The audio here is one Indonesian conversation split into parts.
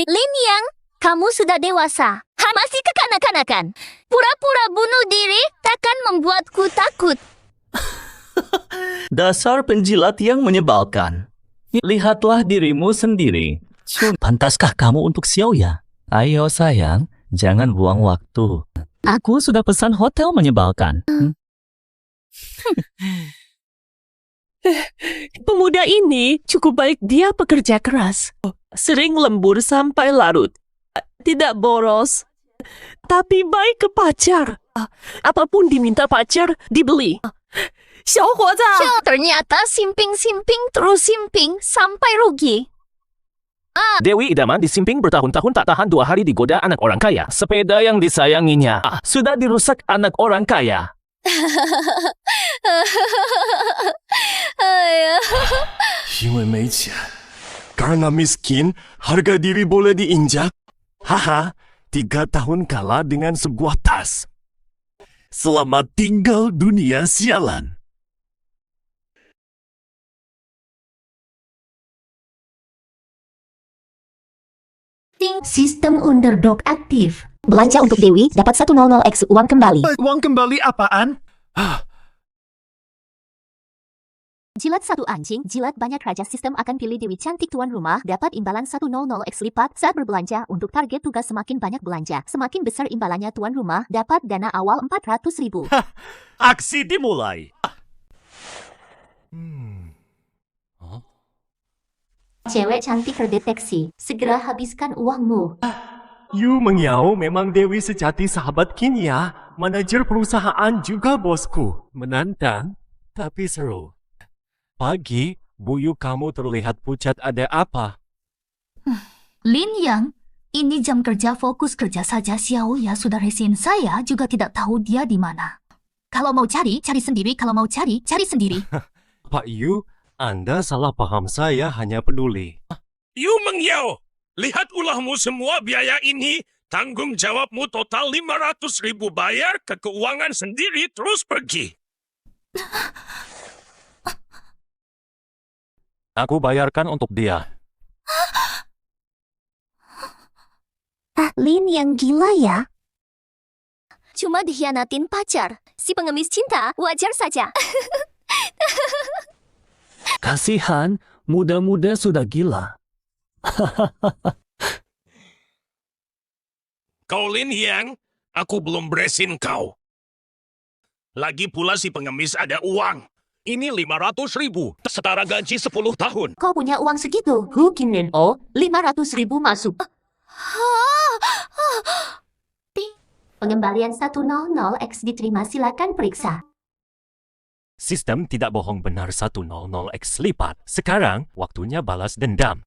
Lin kamu sudah dewasa. Masih kekanak-kanakan. Pura-pura bunuh diri takkan membuatku takut. Dasar penjilat yang menyebalkan. Lihatlah dirimu sendiri. Pantaskah kamu untuk Xiaoya? Ayo sayang, jangan buang waktu. Aku sudah pesan hotel menyebalkan. Pemuda ini cukup baik, dia pekerja keras. Sering lembur sampai larut. Tidak boros, tapi baik ke pacar. Apapun diminta pacar, dibeli. Ternyata simping-simping terus simping sampai rugi. Dewi idaman disimping bertahun-tahun tak tahan 2 hari digoda anak orang kaya. Sepeda yang disayanginya sudah dirusak anak orang kaya. Karena miskin, harga diri boleh diinjak. Haha, 3 tahun kalah dengan sebuah tas. Selamat tinggal dunia sialan. Sistem underdog aktif. Belanja untuk Dewi dapat 100x uang kembali. Uang kembali apaan? Jilat satu anjing, jilat banyak raja. Sistem akan pilih Dewi cantik tuan rumah, dapat imbalan 100x lipat saat berbelanja. Untuk target tugas semakin banyak belanja, semakin besar imbalannya tuan rumah, dapat dana awal 400.000. Aksi dimulai. Cewek cantik terdeteksi, segera habiskan uangmu. Yu Mengyao memang Dewi sejati sahabat Kinya. Manajer perusahaan juga bosku. Menantang, tapi seru. Pagi, buyu kamu terlihat pucat, ada apa? Lin Yang, ini jam kerja, fokus kerja saja. Xiaoya sudah resign, saya juga tidak tahu dia di mana. Kalau mau cari, cari sendiri. Kalau mau cari, cari sendiri. Pak Yu, Anda salah paham, saya hanya peduli. Yu Mengyao, lihat ulahmu semua biaya ini. Tanggung jawabmu total 500.000, bayar ke keuangan sendiri terus pergi. Aku bayarkan untuk dia. Lin yang gila ya. Cuma dikhianatin pacar. Si pengemis cinta, wajar saja. Kasihan, muda-muda sudah gila. Kau Lin Yang, aku belum beresin kau. Lagi pula si pengemis ada uang. Ini 500.000, setara gaji 10 tahun. Kau punya uang segitu? Hukinin 500.000 masuk. Pengembalian 100x diterima, silakan periksa. Sistem tidak bohong, benar 100x lipat. Sekarang waktunya balas dendam.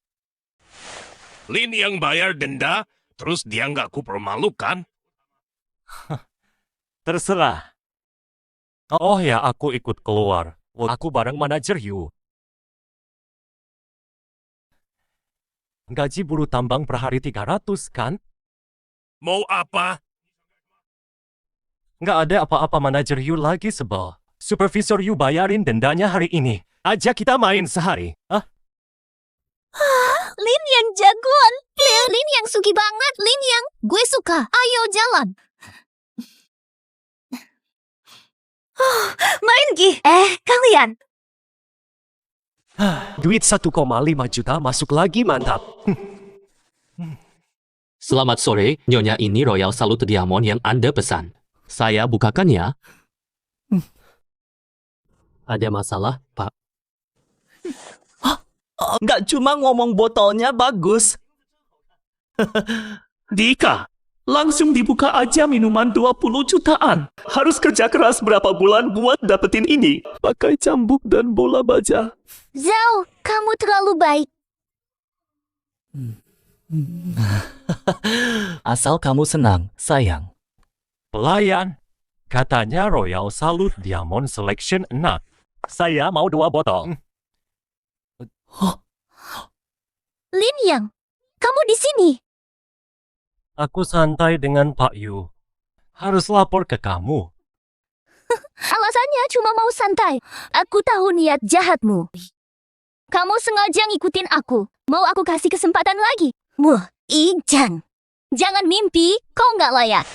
Lin yang bayar denda, terus dia nggak kupermalukan. Terserah. Oh ya, aku ikut keluar. Aku bareng manajer Yu. Gaji buruh tambang per hari 300 kan? Mau apa? Nggak ada apa-apa, manajer Yu lagi sebel. Supervisor Yu bayarin dendanya hari ini. Ajak kita main sehari. Lin yang jagoan. Lin yang suki banget. Lin yang gue suka. Ayo jalan. Main Gi. Kalian. Duit 1,5 juta masuk lagi, mantap. Selamat sore, Nyonya, ini Royal Salute Diamond yang Anda pesan. Saya bukakan ya. Ada masalah, Pak? Nggak cuma ngomong botolnya bagus. Dika, langsung dibuka aja minuman 20 jutaan. Harus kerja keras berapa bulan buat dapetin ini. Pakai cambuk dan bola baja. Zhao, kamu terlalu baik. Asal kamu senang, sayang. Pelayan, katanya Royal Salute Diamond Selection 6. Saya mau 2 botol. Lin Yang, kamu di sini. Aku santai dengan Pak Yu. Harus lapor ke kamu. Alasannya cuma mau santai. Aku tahu niat jahatmu. Kamu sengaja ngikutin aku. Mau aku kasih kesempatan lagi? Ijan. Jangan mimpi, kau nggak layak.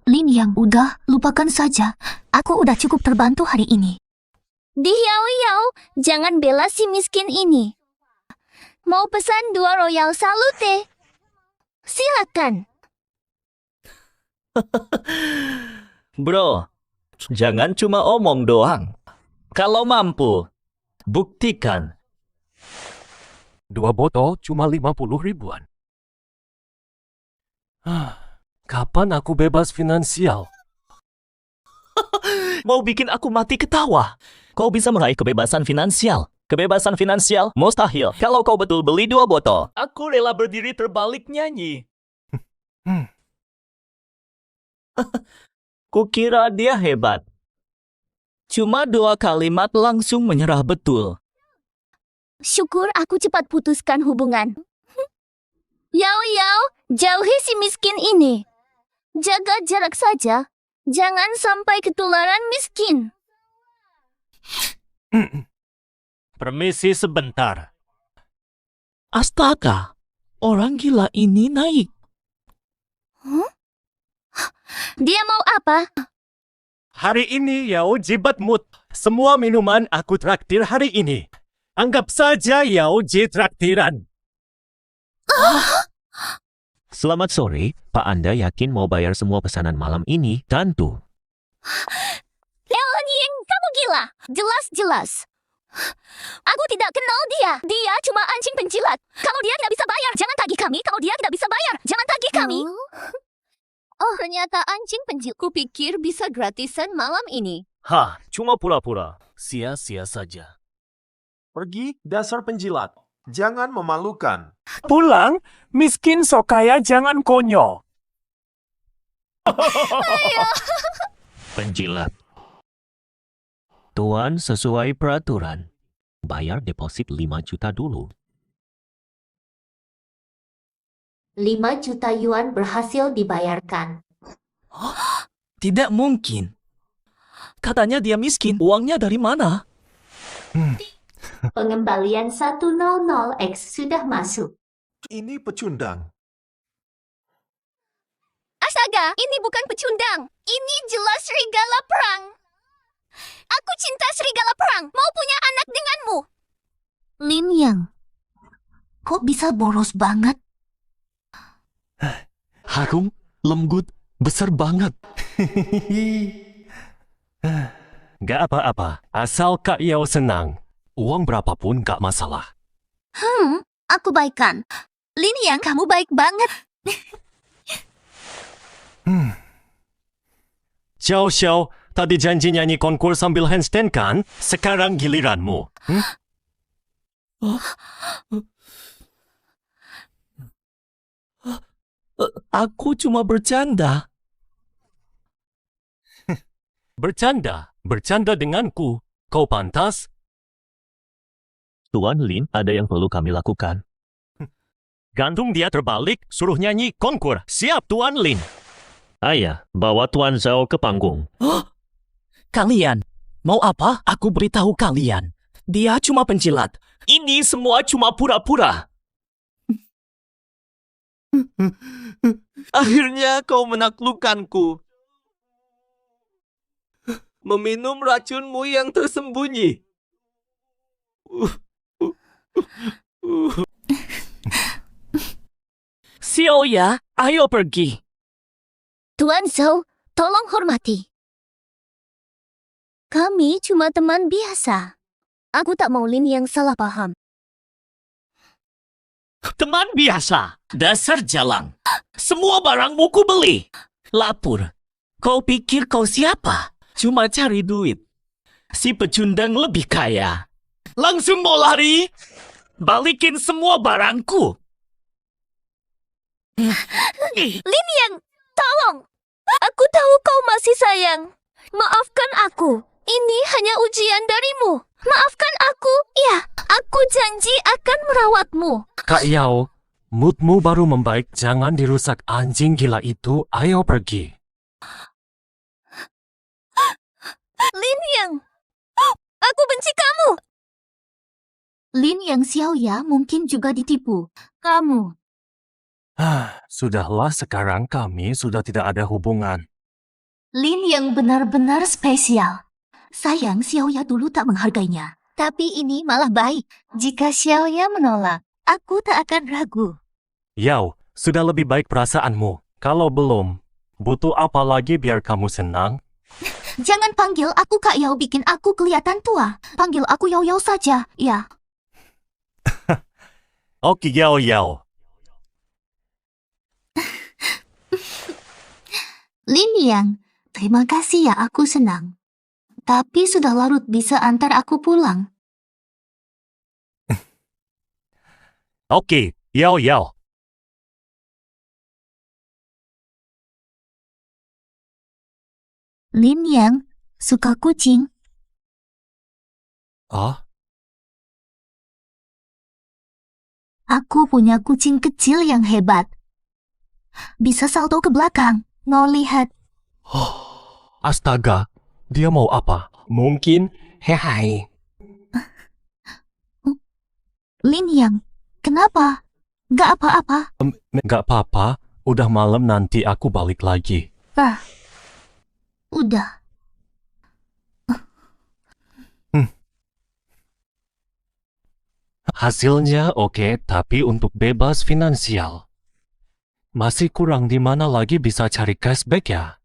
Lin Yang, udah, lupakan saja. Aku udah cukup terbantu hari ini. Di Yao, jangan bela si miskin ini. Mau pesan 2 Royal Salute? Silakan. Bro, jangan cuma omong doang. Kalau mampu, buktikan. 2 botol cuma 50 ribuan. Kapan aku bebas finansial? Mau bikin aku mati ketawa. Kau bisa meraih kebebasan finansial. Kebebasan finansial mustahil. Kalau kau betul beli 2 botol, aku rela berdiri terbalik nyanyi. Kukira dia hebat. Cuma 2 kalimat langsung menyerah betul. Syukur aku cepat putuskan hubungan. Yao, jauhi si miskin ini. Jaga jarak saja. Jangan sampai ketularan miskin. Permisi sebentar. Astaga, orang gila ini naik. Dia mau apa? Hari ini Yao jibat mood. Semua minuman aku traktir hari ini. Anggap saja Yao J traktiran. Selamat sore, Pak Anda yakin mau bayar semua pesanan malam ini? Tentu. Leon Ying, kamu gila. Jelas-jelas. Aku tidak kenal dia. Dia cuma anjing penjilat. Kalau dia tidak bisa bayar, jangan tagih kami. Kalau dia tidak bisa bayar, jangan tagih kami. Oh, ternyata anjing penjilat. Kupikir bisa gratisan malam ini. Cuma pura-pura. Sia-sia saja. Pergi, dasar penjilat. Jangan memalukan. Pulang, miskin sok kaya jangan konyol. Penjilat. Tuan, sesuai peraturan. Bayar deposit 5 juta dulu. 5 juta yuan berhasil dibayarkan. Tidak mungkin. Katanya dia miskin. Uangnya dari mana? Pengembalian 100X sudah masuk. Ini pecundang. Astaga, ini bukan pecundang. Ini jelas serigala perang. Aku cinta serigala perang. Mau punya anak denganmu. Lin Yang, kok bisa boros banget? Harum, lembut, besar banget. Gak apa-apa, asal Kak Yao senang. Uang berapapun gak masalah. Aku baikkan. Lin Yang, kamu baik banget. Xiao, tadi janji nyanyi konkur sambil handstand kan? Sekarang giliranmu. Aku cuma bercanda. Bercanda denganku. Kau pantas? Tuan Lin, ada yang perlu kami lakukan. Gantung dia terbalik, suruh nyanyi konkur. Siap, Tuan Lin. Ayah, bawa Tuan Zhao ke panggung. Kalian, mau apa? Aku beritahu kalian. Dia cuma penjilat. Ini semua cuma pura-pura. Akhirnya kau menaklukkanku. Meminum racunmu yang tersembunyi. Xiaoya, ayo pergi. Tuan Zhou, tolong hormati. Kami cuma teman biasa. Aku tak mau Lin yang salah paham. Teman biasa, dasar jalang. Semua barangmu ku beli. Lapor, kau pikir kau siapa? Cuma cari duit. Si pecundang lebih kaya. Langsung mau lari? Balikin semua barangku. Lin Yang, tolong. Aku tahu kau masih sayang. Maafkan aku. Ini hanya ujian darimu. Maafkan aku. Ya, aku janji akan merawatmu. Kak Yao, moodmu baru membaik. Jangan dirusak anjing gila itu. Ayo pergi. Lin Yang, aku benci kamu. Lin yang Xiaoya mungkin juga ditipu. Kamu, Sudahlah, sekarang kami sudah tidak ada hubungan. Lin yang benar-benar spesial. Sayang Xiaoya dulu tak menghargainya. Tapi ini malah baik. Jika Xiaoya menolak, aku tak akan ragu. Yao, sudah lebih baik perasaanmu. Kalau belum, butuh apa lagi biar kamu senang? Jangan panggil aku Kak Yao bikin aku kelihatan tua. Panggil aku Yao Yao saja, ya. Oke, Yao Yao. Lin Yang, terima kasih ya aku senang. Tapi sudah larut bisa antar aku pulang. Oke, Yao Yao. Lin Yang, suka kucing. Ah, Aku punya kucing kecil yang hebat. Bisa salto ke belakang. Mau lihat? astaga. Dia mau apa? Mungkin hai. Lin Yang, kenapa? Gak apa-apa. Gak apa-apa. Udah malam, nanti aku balik lagi. Udah. Hasilnya oke, tapi untuk bebas finansial. Masih kurang di mana lagi bisa cari cashback ya?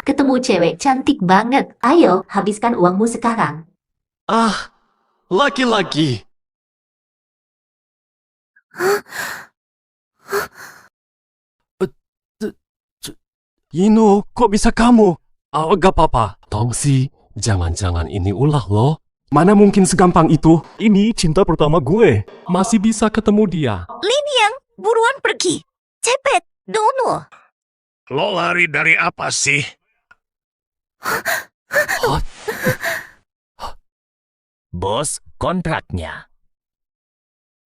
Ketemu cewek cantik banget. Ayo, habiskan uangmu sekarang. Ah, laki-laki. Yino, kok bisa kamu? Gak apa-apa. Tongsi, jangan-jangan ini ulah lo. Mana mungkin segampang itu? Ini cinta pertama gue. Masih bisa ketemu dia. Lin Yang, buruan pergi. Cepet, dono. Lo lari dari apa sih? Bos, kontraknya.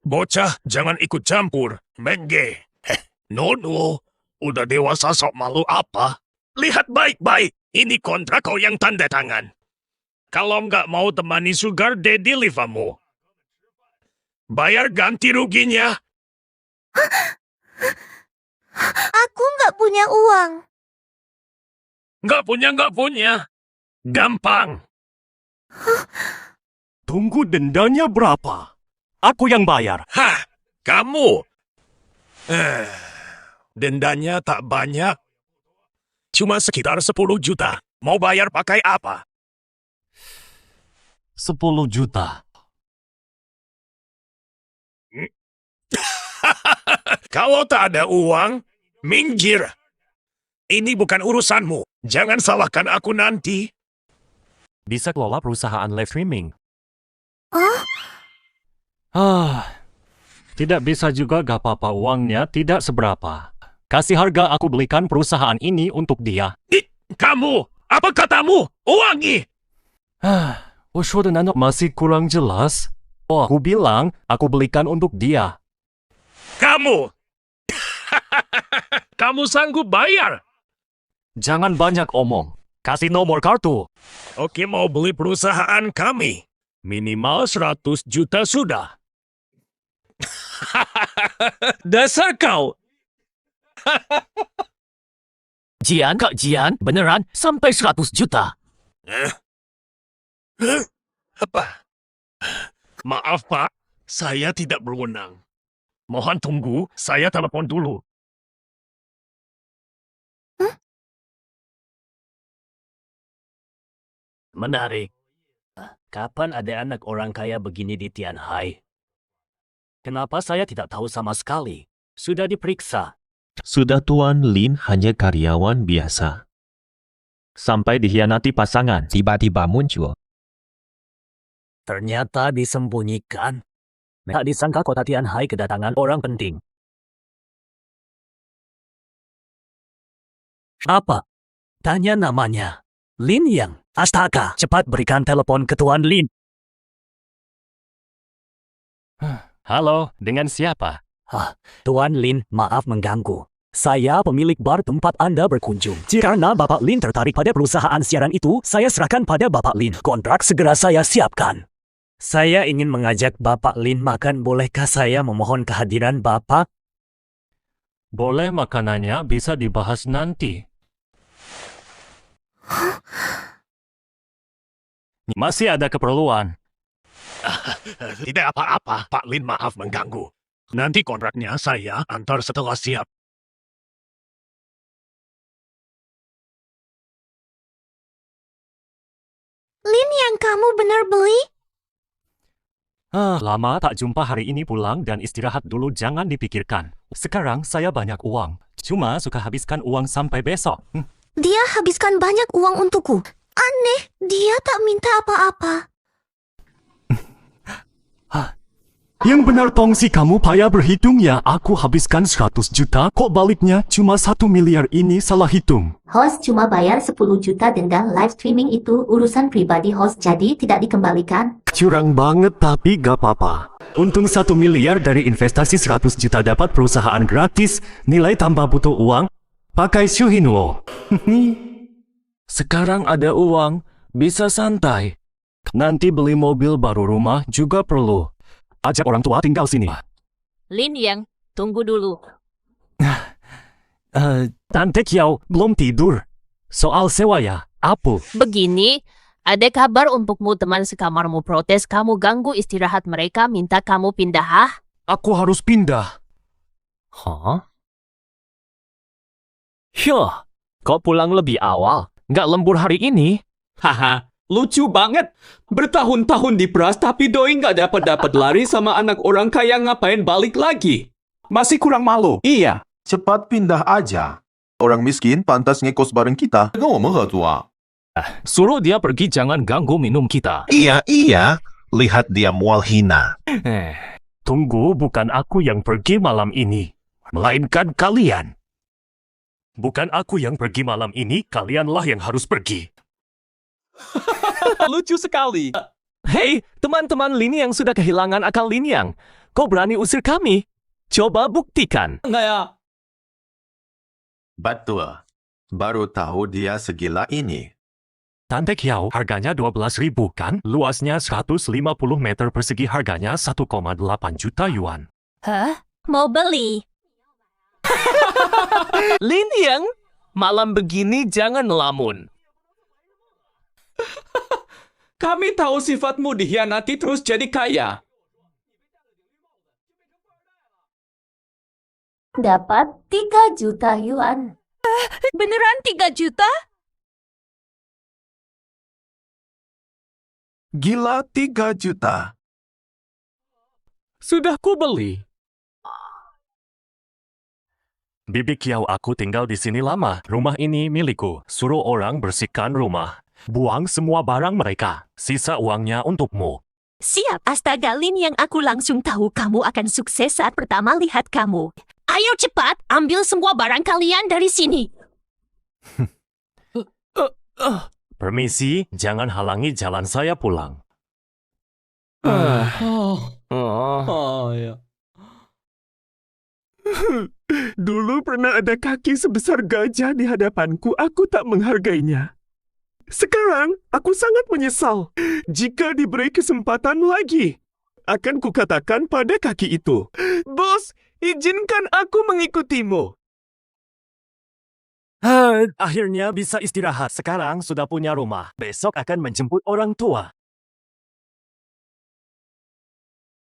Bocah, jangan ikut campur. Mengge. Nono, udah dewasa sok malu apa? Lihat baik-baik. Ini kontrak kau yang tanda tangan. Kalau nggak mau temani sugar daddy livamu, bayar ganti ruginya. Aku nggak punya uang. Nggak punya. Gampang. Tunggu, dendanya berapa? Aku yang bayar. Hah, kamu? Dendanya tak banyak. Cuma sekitar 10 juta. Mau bayar pakai apa? 10 juta. Kalau tak ada uang, minggir. Ini bukan urusanmu. Jangan salahkan aku nanti. Bisa kelola perusahaan live streaming. Tidak bisa juga, gak apa-apa, uangnya tidak seberapa. Kasih harga, aku belikan perusahaan ini untuk dia. Kamu, apa katamu? Uangi! Masih kurang jelas. Aku bilang, aku belikan untuk dia. Kamu! Kamu sanggup bayar? Jangan banyak omong. Kasih nomor kartu. Oke, mau beli perusahaan kami. Minimal 100 juta sudah. Dasar kau! Jian, Kak Jian, beneran sampai 100 juta. Apa? Maaf, Pak. Saya tidak berwenang. Mohon tunggu, saya telepon dulu. Menarik. Kapan ada anak orang kaya begini di Tianhai? Kenapa saya tidak tahu sama sekali? Sudah diperiksa. Sudah Tuan Lin hanya karyawan biasa. Sampai dikhianati pasangan, tiba-tiba muncul. Ternyata disembunyikan. Tak disangka kota Tianhai kedatangan orang penting. Apa? Tanya namanya. Lin Yang. Astaga, cepat berikan telepon ke Tuan Lin. Halo, dengan siapa? Tuan Lin, maaf mengganggu. Saya pemilik bar tempat Anda berkunjung. Karena Bapak Lin tertarik pada perusahaan siaran itu, saya serahkan pada Bapak Lin. Kontrak segera saya siapkan. Saya ingin mengajak Bapak Lin makan. Bolehkah saya memohon kehadiran Bapak? Boleh, makanannya bisa dibahas nanti. Masih ada keperluan. Tidak apa-apa, Pak Lin, maaf mengganggu. Nanti kontraknya saya antar setelah siap. Lin yang kamu benar beli? Lama tak jumpa, hari ini pulang dan istirahat dulu, jangan dipikirkan. Sekarang saya banyak uang. Cuma suka habiskan uang sampai besok. Dia habiskan banyak uang untukku. Aneh, dia tak minta apa-apa. Yang benar Tongsi, kamu payah berhitung ya. Aku habiskan 100 juta, kok baliknya cuma 1 miliar, ini salah hitung. Host cuma bayar 10 juta denda live streaming, itu urusan pribadi host, jadi tidak dikembalikan. Curang banget, tapi gak apa-apa. Untung 1 miliar dari investasi 100 juta, dapat perusahaan gratis, nilai tambah butuh uang, pakai Shuhinuo. Sekarang ada uang, bisa santai. Nanti beli mobil baru, rumah juga perlu. Ajak orang tua tinggal sini. Lin Yang, tunggu dulu. Tante Kiao belum tidur. Soal sewa ya, apa? Begini, ada kabar untukmu. Teman sekamarmu protes kamu ganggu istirahat mereka, minta kamu pindah. Aku harus pindah. Hah? Yah, kok pulang lebih awal? Nggak lembur hari ini? Haha, lucu banget. Bertahun-tahun di Pras tapi doi nggak dapat lari sama anak orang kaya, ngapain balik lagi? Masih kurang malu. Iya. Cepat pindah aja. Orang miskin pantas ngekos bareng kita. Suruh dia pergi, jangan ganggu minum kita. Iya. Lihat dia mual hina. Tunggu, bukan aku yang pergi malam ini, melainkan kalian. Bukan aku yang pergi malam ini, kalianlah yang harus pergi. Lucu sekali. Hei, teman-teman Lin Yang sudah kehilangan akal. Lin Yang, kau berani usir kami? Coba buktikan. Nggak ya? Betul. Baru tahu dia segila ini. Tante Kiao, harganya 12.000 kan? Luasnya 150 meter persegi, harganya 1,8 juta yuan. Hah? Mau beli? Lin Yang, malam begini jangan melamun. Kami tahu sifatmu dikhianati terus jadi kaya. Dapat 3 juta yuan. Beneran 3 juta? Gila, 3 juta. Sudah ku beli. Bibi Kiao, aku tinggal di sini lama. Rumah ini milikku. Suruh orang bersihkan rumah. Buang semua barang mereka. Sisa uangnya untukmu. Siap, astaga Lin Yang, aku langsung tahu kamu akan sukses saat pertama lihat kamu. Ayo cepat, ambil semua barang kalian dari sini. Permisi, jangan halangi jalan saya pulang. Ya. Dulu pernah ada kaki sebesar gajah di hadapanku, aku tak menghargainya. Sekarang, aku sangat menyesal. Jika diberi kesempatan lagi, akan kukatakan pada kaki itu, "Bos, izinkan aku mengikutimu." Akhirnya bisa istirahat. Sekarang sudah punya rumah. Besok akan menjemput orang tua.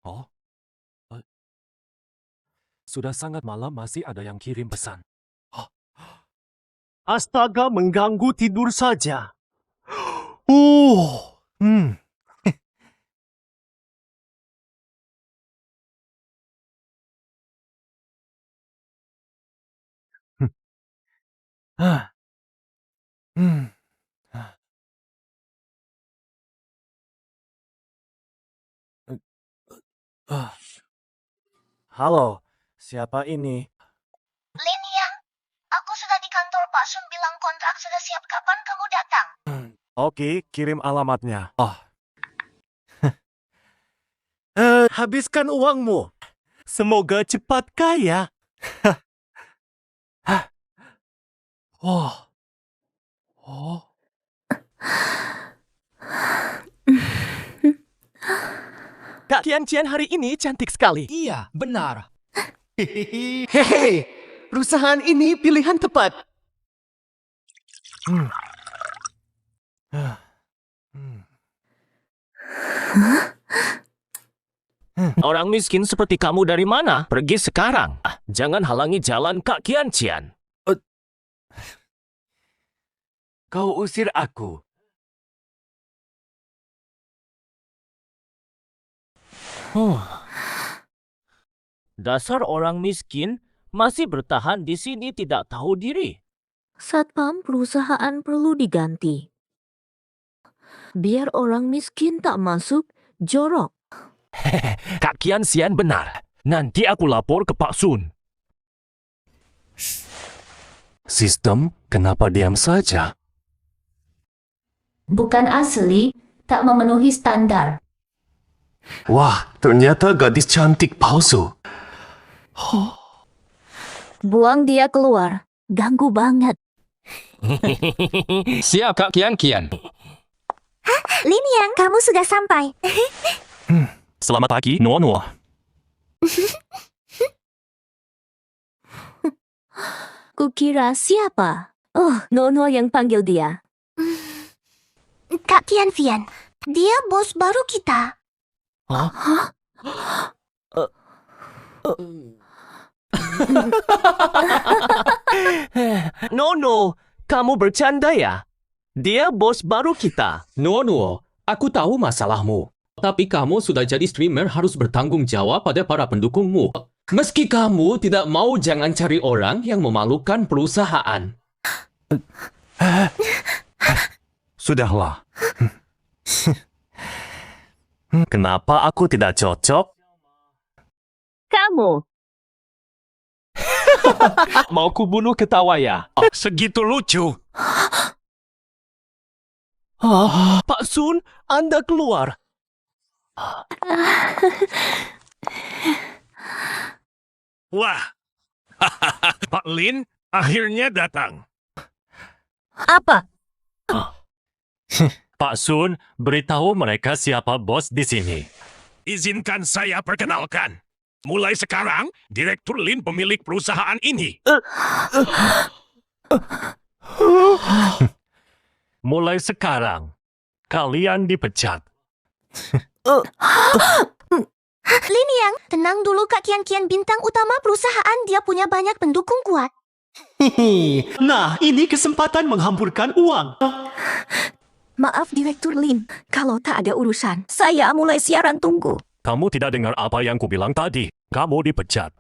Oh? Sudah sangat malam, masih ada yang kirim pesan. Astaga, mengganggu tidur saja. Halo, siapa ini? Lin Yang, aku sudah di kantor. Pak Sun bilang kontrak sudah siap. Kapan kamu datang? Oke, kirim alamatnya. Habiskan uangmu. Semoga cepat kaya. Oh. Oh. Kak Kian hari ini cantik sekali. Iya, benar. Hehehe, perusahaan ini pilihan tepat. Orang miskin seperti kamu dari mana? Pergi sekarang. Jangan halangi jalan Kak Kian Cian. Kau usir aku. Dasar orang miskin masih bertahan di sini tidak tahu diri. Satpam perusahaan perlu diganti. Biar orang miskin tak masuk jorok. Kak Kian Cian benar. Nanti aku lapor ke Pak Sun. Sistem, kenapa diam saja? Bukan asli, tak memenuhi standar. Wah, ternyata gadis cantik palsu. Buang dia keluar. Ganggu banget. Siap, Kak Kian. Lin Yang, kamu sudah sampai. Selamat pagi, Nono. Kukira siapa? Oh, Nono yang panggil dia. Kak Kian Fian, dia bos baru kita. Nono, kamu bercanda ya? Dia bos baru kita. Nono, aku tahu masalahmu. Tapi kamu sudah jadi streamer harus bertanggung jawab pada para pendukungmu. Meski kamu tidak mau, jangan cari orang yang memalukan perusahaan. Sudahlah. Kenapa aku tidak cocok? Kamu. Mau kubunuh ketawa ya? Segitu lucu. Pak Sun, Anda keluar. Wah. Pak Lin akhirnya datang. Apa? Pak Sun, beritahu mereka siapa bos di sini. Izinkan saya perkenalkan. Mulai sekarang, Direktur Lin pemilik perusahaan ini. Mulai sekarang, kalian dipecat. Lin Yang, tenang dulu Kak Kian bintang utama perusahaan, dia punya banyak pendukung kuat. Nah, ini kesempatan menghamburkan uang. Maaf Direktur Lin, kalau tak ada urusan, saya mulai siaran tunggu. Kamu tidak dengar apa yang kubilang tadi. Kamu dipecat.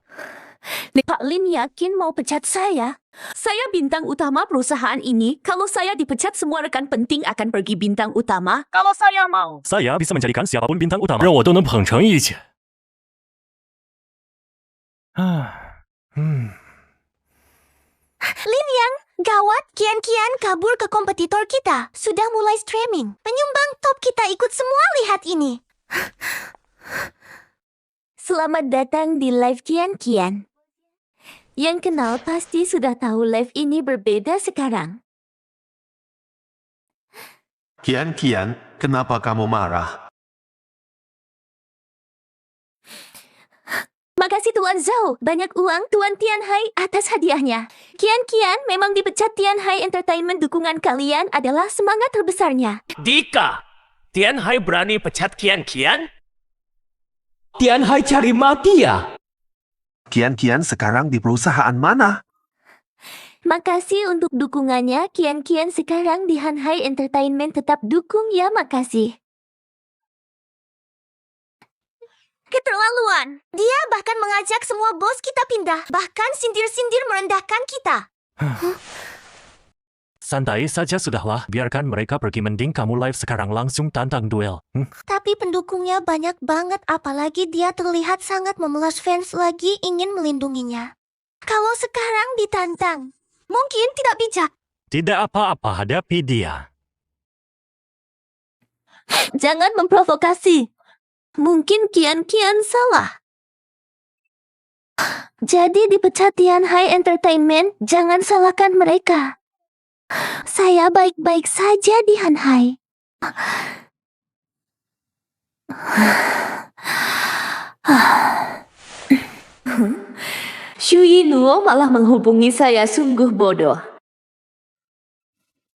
Pak Lin yakin mau pecat saya? Saya bintang utama perusahaan ini. Kalau saya dipecat, semua rekan penting akan pergi bintang utama. Kalau saya mau. Saya bisa menjadikan siapapun bintang utama. 让我都能捧成一起。Lin Yang, gawat, Kian kabur ke kompetitor kita. Sudah mulai streaming. Penyumbang top kita ikut semua, lihat ini. Selamat datang di live Kian. Yang kenal pasti sudah tahu live ini berbeda sekarang. Kian, kenapa kamu marah? Makasih Tuan Zhou, banyak uang Tuan Tianhai atas hadiahnya. Kian memang dipecat. Tianhai Entertainment, dukungan kalian adalah semangat terbesarnya. Dika, Tianhai berani pecat Kian? Tianhai cari mati ya? Kian sekarang di perusahaan mana? Makasih untuk dukungannya. Kian sekarang di Hanhai Entertainment, tetap dukung ya, makasih. Keterlaluan. Dia bahkan mengajak semua bos kita pindah. Bahkan sindir-sindir merendahkan kita. Santai saja sudahlah. Biarkan mereka pergi, mending kamu live sekarang langsung tantang duel. Tapi pendukungnya banyak banget, apalagi dia terlihat sangat memelas fans lagi ingin melindunginya. Kalau sekarang ditantang, mungkin tidak bijak. Tidak apa-apa, hadapi dia. Jangan memprovokasi. Mungkin Kian salah. Jadi dipecat Tianhai Entertainment, jangan salahkan mereka. Saya baik-baik saja di Hanhai. Shui Luo malah menghubungi saya, sungguh bodoh.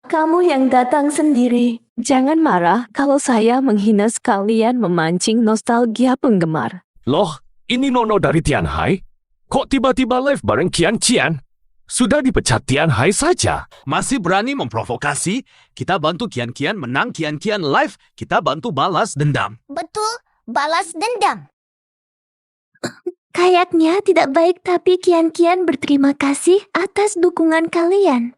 Kamu yang datang sendiri. Jangan marah kalau saya menghina sekalian memancing nostalgia penggemar. Loh, ini Nono dari Tianhai? Kok tiba-tiba live bareng Kian Cian? Sudah dipecat Tianhai saja. Masih berani memprovokasi? Kita bantu Kian-Kian menang Kian-Kian live. Kita bantu balas dendam. Betul, balas dendam. Kayaknya tidak baik, tapi Kian-Kian berterima kasih atas dukungan kalian.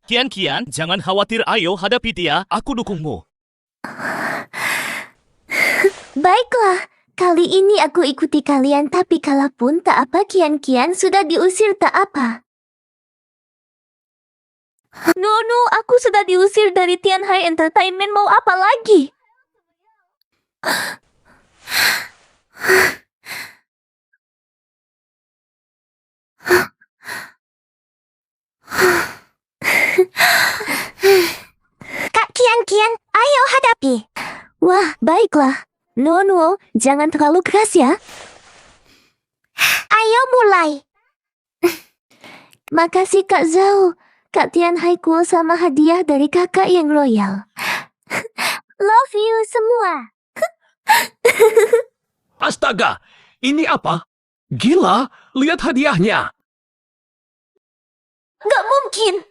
Kian-Kian, jangan khawatir, ayo hadapi dia, aku dukungmu. Baiklah, kali ini aku ikuti kalian, tapi kalaupun tak apa, Kian-Kian sudah diusir tak apa. No, aku sudah diusir dari Tianhai Entertainment, mau apa lagi? Kak Kian-Kian, ayo hadapi. Wah, baiklah. No, jangan terlalu keras ya. Ayo mulai. Makasih Kak Zhao. Kak Tianhai cool sama hadiah dari kakak yang royal. Love you semua. Astaga, ini apa? Gila, lihat hadiahnya. Gak mungkin.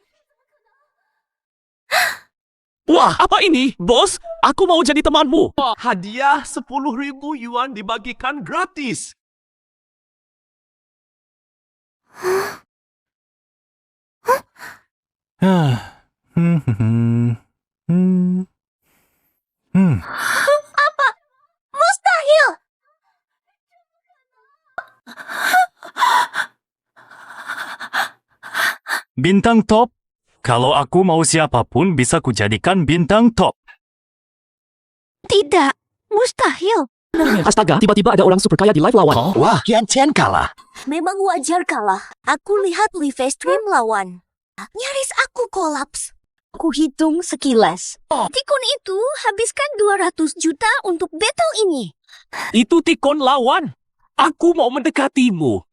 Wah, apa ini? Bos, aku mau jadi temanmu. Hadiah 10.000 yuan dibagikan gratis. Apa? Mustahil. Bintang top? Kalau aku mau siapapun bisa kujadikan bintang top. Tidak, mustahil. Astaga, tiba-tiba ada orang super kaya di live lawan. Wah, Kian Cian kalah. Memang wajar kalah. Aku lihat live stream lawan. Nyaris aku kolaps. Aku hitung sekilas. Tikon itu habiskan 200 juta untuk battle ini. Itu tikon lawan. Aku mau mendekatimu.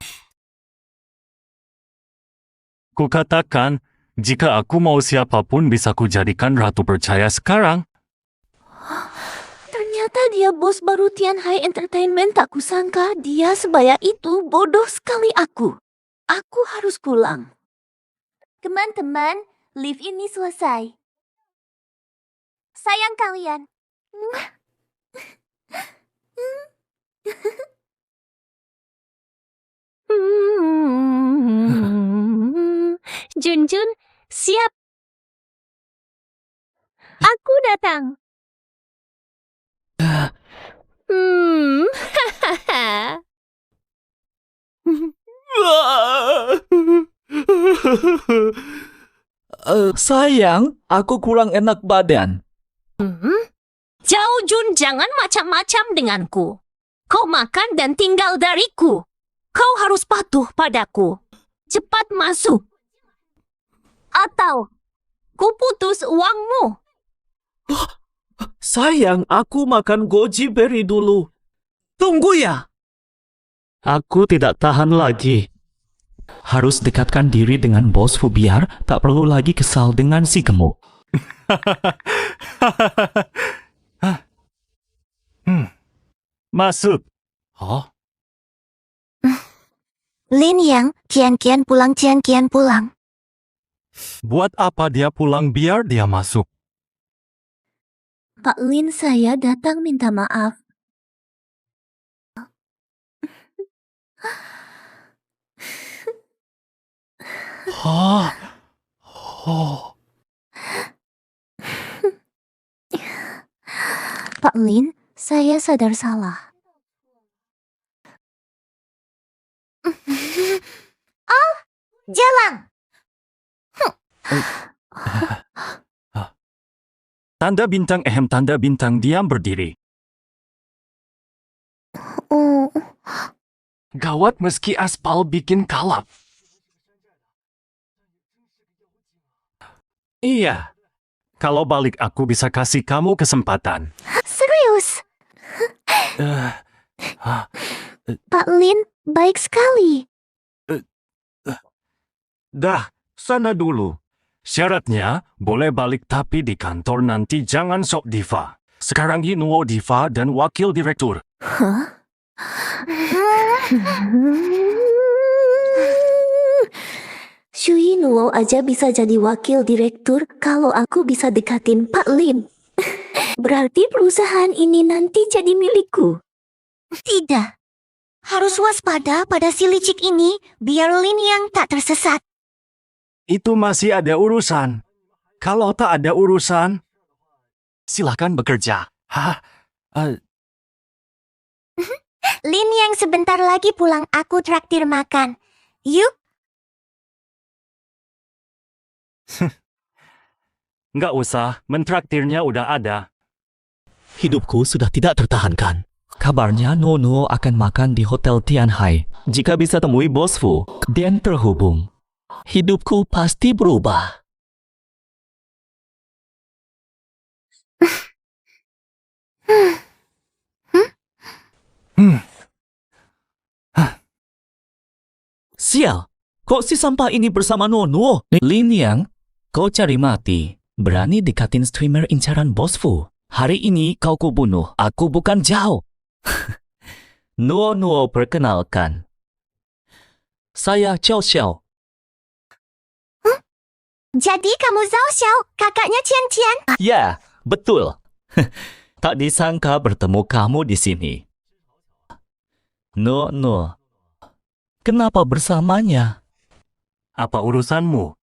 Kukatakan, jika aku mau siapapun bisa kujadikan ratu percaya sekarang. Ternyata dia bos baru Tianhai Entertainment. Tak kusangka dia sebaya itu. Bodoh sekali aku. Aku harus pulang. Teman-teman, live ini selesai. Sayang kalian. Junjun, siap. Aku datang. Sayang, aku kurang enak badan. Zhao Jun, jangan macam-macam denganku. Kau makan dan tinggal dariku. Kau harus patuh padaku. Cepat masuk. Atau ku putus uangmu. Sayang, aku makan goji berry dulu. Tunggu ya. Aku tidak tahan lagi. Harus dekatkan diri dengan bosku biar tak perlu lagi kesal dengan si gemuk. Masuk. Lin Yang, Kian-Kian pulang, Kian-Kian pulang. Buat apa dia pulang biar dia masuk? Pak Lin, saya datang minta maaf. Pak Lin, saya sadar salah. Oh, jalan. Tanda bintang tanda bintang diam berdiri. Oh, Gawat meski aspal bikin kalap. Iya. Kalau balik aku bisa kasih kamu kesempatan. Serius? Pak Lin baik sekali. Dah, sana dulu. Syaratnya, boleh balik tapi di kantor nanti jangan sok diva. Sekarang Nuo diva dan wakil direktur. Shui Nuo aja bisa jadi wakil direktur kalau aku bisa dekatin Pak Lin. Berarti perusahaan ini nanti jadi milikku. Tidak. Harus waspada pada si licik ini biar Lin yang tak tersesat. Itu masih ada urusan. Kalau tak ada urusan, silakan bekerja. Lin yang sebentar lagi pulang aku traktir makan. Yuk. Nggak usah, mentraktirnya udah ada. Hidupku sudah tidak tertahankan. Kabarnya Nuo akan makan di Hotel Tianhai. Jika bisa temui Bos Fu dan terhubung, hidupku pasti berubah. Sial, kok si sampah ini bersama Nuo? Lin Yang, kau cari mati. Berani dekatin streamer incaran Bos Fu. Hari ini kau kubunuh, aku bukan Zhao. Nuo perkenalkan. Saya Xiao Xiao. Jadi kamu Zhao Xiao, kakaknya Qian Qian? Ya, betul. Tak disangka bertemu kamu di sini. Nuo. Kenapa bersamanya? Apa urusanmu?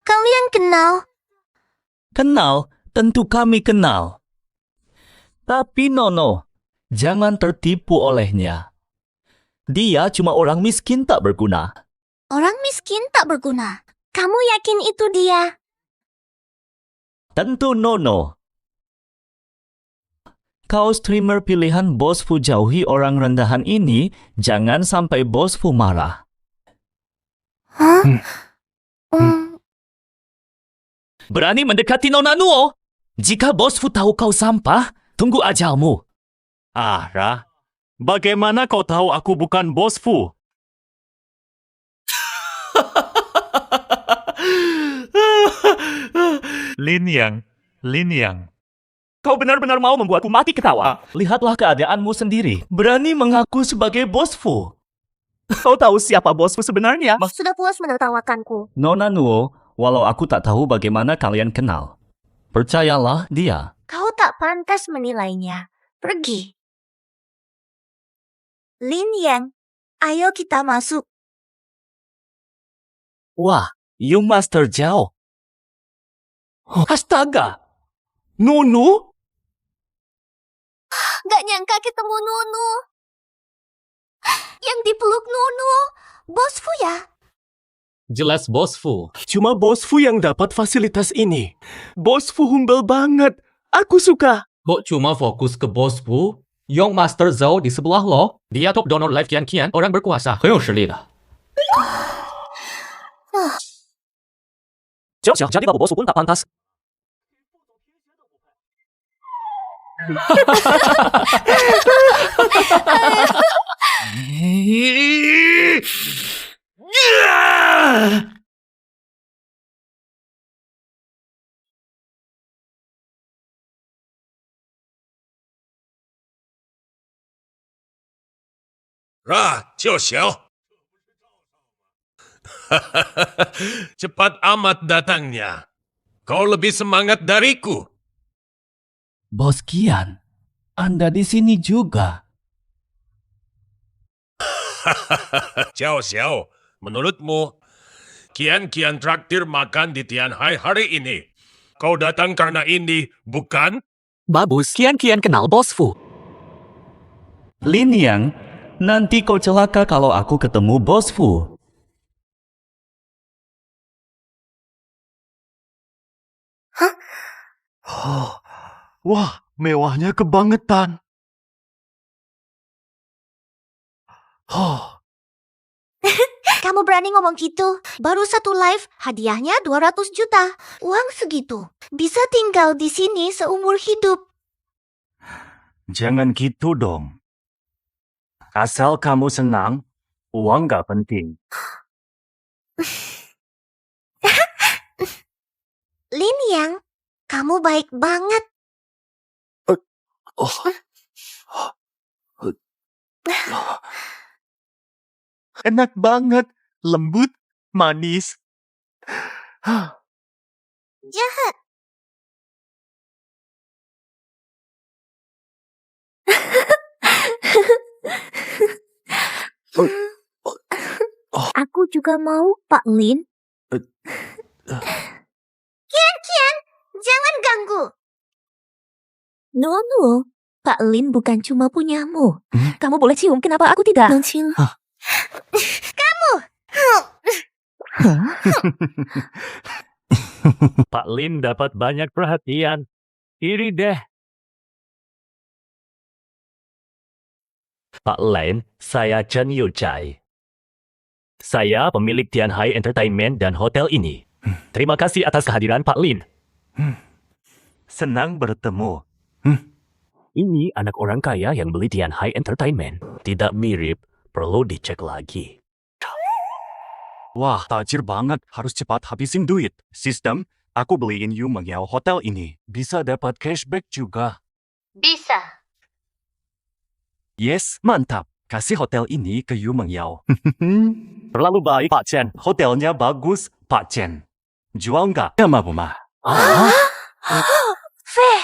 Kalian kenal? Kenal, tentu kami kenal. Tapi Nono, jangan tertipu olehnya. Dia cuma orang miskin tak berguna. Orang miskin tak berguna. Kamu yakin itu dia? Tentu Nono. Kau streamer pilihan Bos Fu, jauhi orang rendahan ini, jangan sampai Bos Fu marah. Berani mendekati Nona Nuo? Jika Bos Fu tahu kau sampah, tunggu ajalmu. Ra, bagaimana kau tahu aku bukan Bos Fu? Lin Yang. Kau benar-benar mau membuatku mati ketawa. Lihatlah keadaanmu sendiri. Berani mengaku sebagai Bos Fu. Kau tahu siapa Bos Fu sebenarnya? Sudah puas menertawakanku. Nona Nuo, walau aku tak tahu bagaimana kalian kenal. Percayalah dia. Kau tak pantas menilainya. Pergi. Lin Yang, ayo kita masuk. Wah, you Master Zhao. Astaga! Nunu? Gak nyangka ketemu Nunu. Yang dipeluk Nunu, Bos Fu ya? Jelas Bos Fu. Cuma Bos Fu yang dapat fasilitas ini. Bos Fu humble banget. Aku suka. Kok cuma fokus ke Bos Fu? Young Master Zhao di sebelah lo. Dia top donor live Qian, orang berkuasa. 很有实力的。 Jadi Bapak Bos Fu pun tak pantas. Ra, Xiao. Cepat amat datangnya. Kau lebih semangat dariku. Bos Qian, Anda di sini juga. Xiao, menurutmu, Qian traktir makan di Tianhai hari ini. Kau datang karena ini, bukan? Bagus, Qian kenal Bos Fu. Lin Yang, nanti kau celaka kalau aku ketemu Bos Fu. Wah, mewahnya kebangetan. Kamu berani ngomong gitu? Baru satu live, hadiahnya 200 juta. Uang segitu. Bisa tinggal di sini seumur hidup. Jangan gitu dong. Asal kamu senang, uang gak penting. Lin Yang, kamu baik banget. Enak banget, lembut, manis. Jahat. Aku juga mau, Pak Lin. Kian, jangan ganggu. No, Pak Lin bukan cuma punyamu. Kamu boleh cium, kenapa aku tidak? Mencium. Kamu. Pak Lin dapat banyak perhatian. Iri deh. Pak Lin, saya Chen Yuchai. Saya pemilik Tianhai Entertainment dan hotel ini. Terima kasih atas kehadiran Pak Lin. Senang bertemu. Ini anak orang kaya yang beli Tianhai Entertainment. Tidak mirip, perlu dicek lagi. Wah, tajir banget. Harus cepat habisin duit. Sistem, aku beliin you mengiau hotel ini. Bisa dapat cashback juga. Bisa. Yes, mantap. Kasih hotel ini ke you mengiau. Terlalu baik, Pak Chen. Hotelnya bagus, Pak Chen. Jual nggak? Ya, Mabuma. Feh.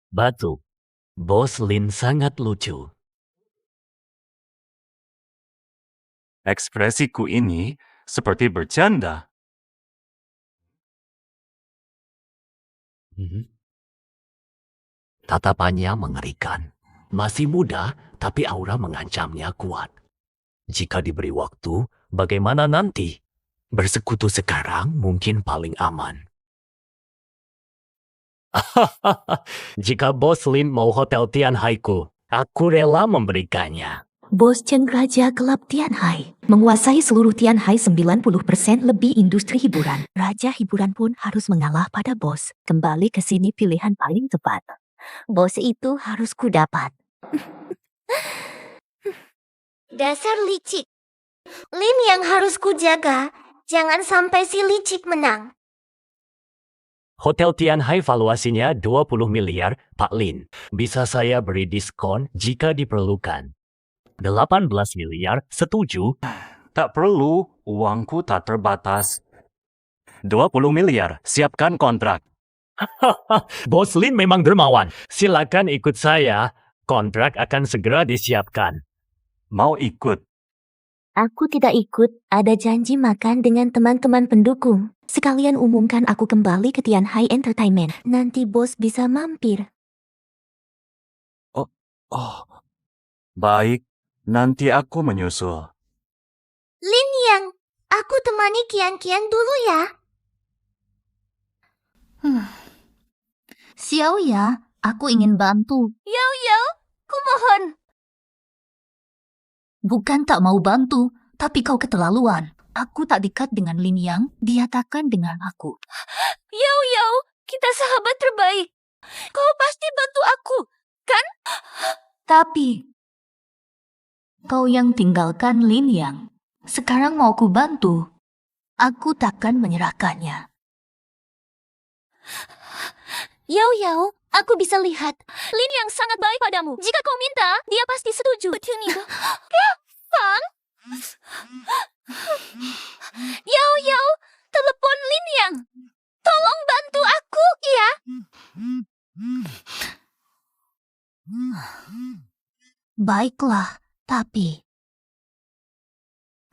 Batu. Bos Lin sangat lucu. Ekspresiku ini seperti bercanda. Tatapannya mengerikan. Masih muda, tapi aura mengancamnya kuat. Jika diberi waktu, bagaimana nanti? Bersekutu sekarang mungkin paling aman. Jika Bos Lin mau hotel Tianhai-ku, aku rela memberikannya. Bos Chen Raja Kelab Tianhai menguasai seluruh Tianhai 90% lebih industri hiburan. Raja hiburan pun harus mengalah pada bos. Kembali ke sini pilihan paling tepat. Bos itu harus kudapat. Dasar licik. Lin yang harus kujaga. Jangan sampai si licik menang. Hotel Tianhai valuasinya 20 miliar, Pak Lin. Bisa saya beri diskon jika diperlukan. 18 miliar, setuju? Tak perlu, uangku tak terbatas. 20 miliar, siapkan kontrak. Bos Lin memang dermawan. Silakan ikut saya. Kontrak akan segera disiapkan. Mau ikut? Aku tidak ikut. Ada janji makan dengan teman-teman pendukung. Sekalian umumkan aku kembali ke Tianhai Entertainment. Nanti bos bisa mampir. Oh, baik. Nanti aku menyusul. Lin Yang, aku temani Kian dulu ya. Xiao ya, aku ingin bantu. Yao, kumohon. Bukan tak mau bantu, tapi kau keterlaluan. Aku tak dekat dengan Lin Yang, dia takkan dengan aku. Yao, kita sahabat terbaik. Kau pasti bantu aku, kan? Tapi, kau yang tinggalkan Lin Yang. Sekarang mau ku bantu. Aku takkan menyerahkannya. Yao, aku bisa lihat. Lin yang sangat baik padamu. Jika kau minta, dia pasti setuju. Fang? Yao, telepon Lin Yang. Tolong bantu aku, ya. Baiklah, tapi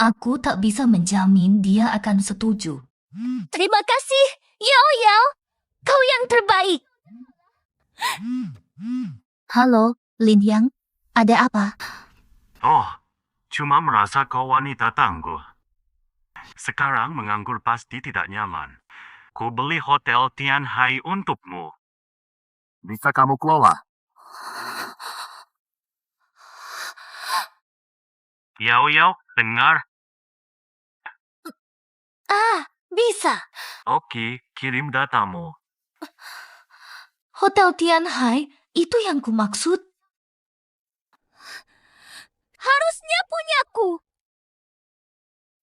aku tak bisa menjamin dia akan setuju. Terima kasih, Yao. Kau yang terbaik. Halo, Lin Yang. Ada apa? Oh, cuma merasa kau wanita tangguh. Sekarang menganggur pasti tidak nyaman. Ku beli hotel Tianhai untukmu. Bisa kamu kelola? Yao Yao, dengar. Bisa. Oke, kirim datamu. Hotel Tianhai, itu yang kumaksud. Harusnya punyaku.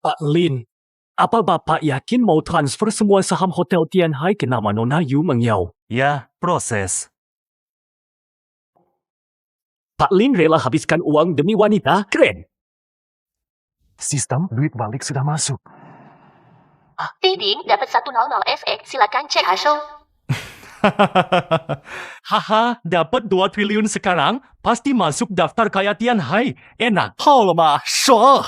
Pak Lin, apa Bapak yakin mau transfer semua saham Hotel Tianhai ke nama Nona Yu Mengyao? Ya, proses. Pak Lin rela habiskan uang demi wanita? Keren! Sistem duit balik sudah masuk. Ding, dapat 100 FX. Silakan cek hasil. Haha, dapat 2 triliun sekarang, pasti masuk daftar kaya Tianhai. Enak. Haulama, syuh.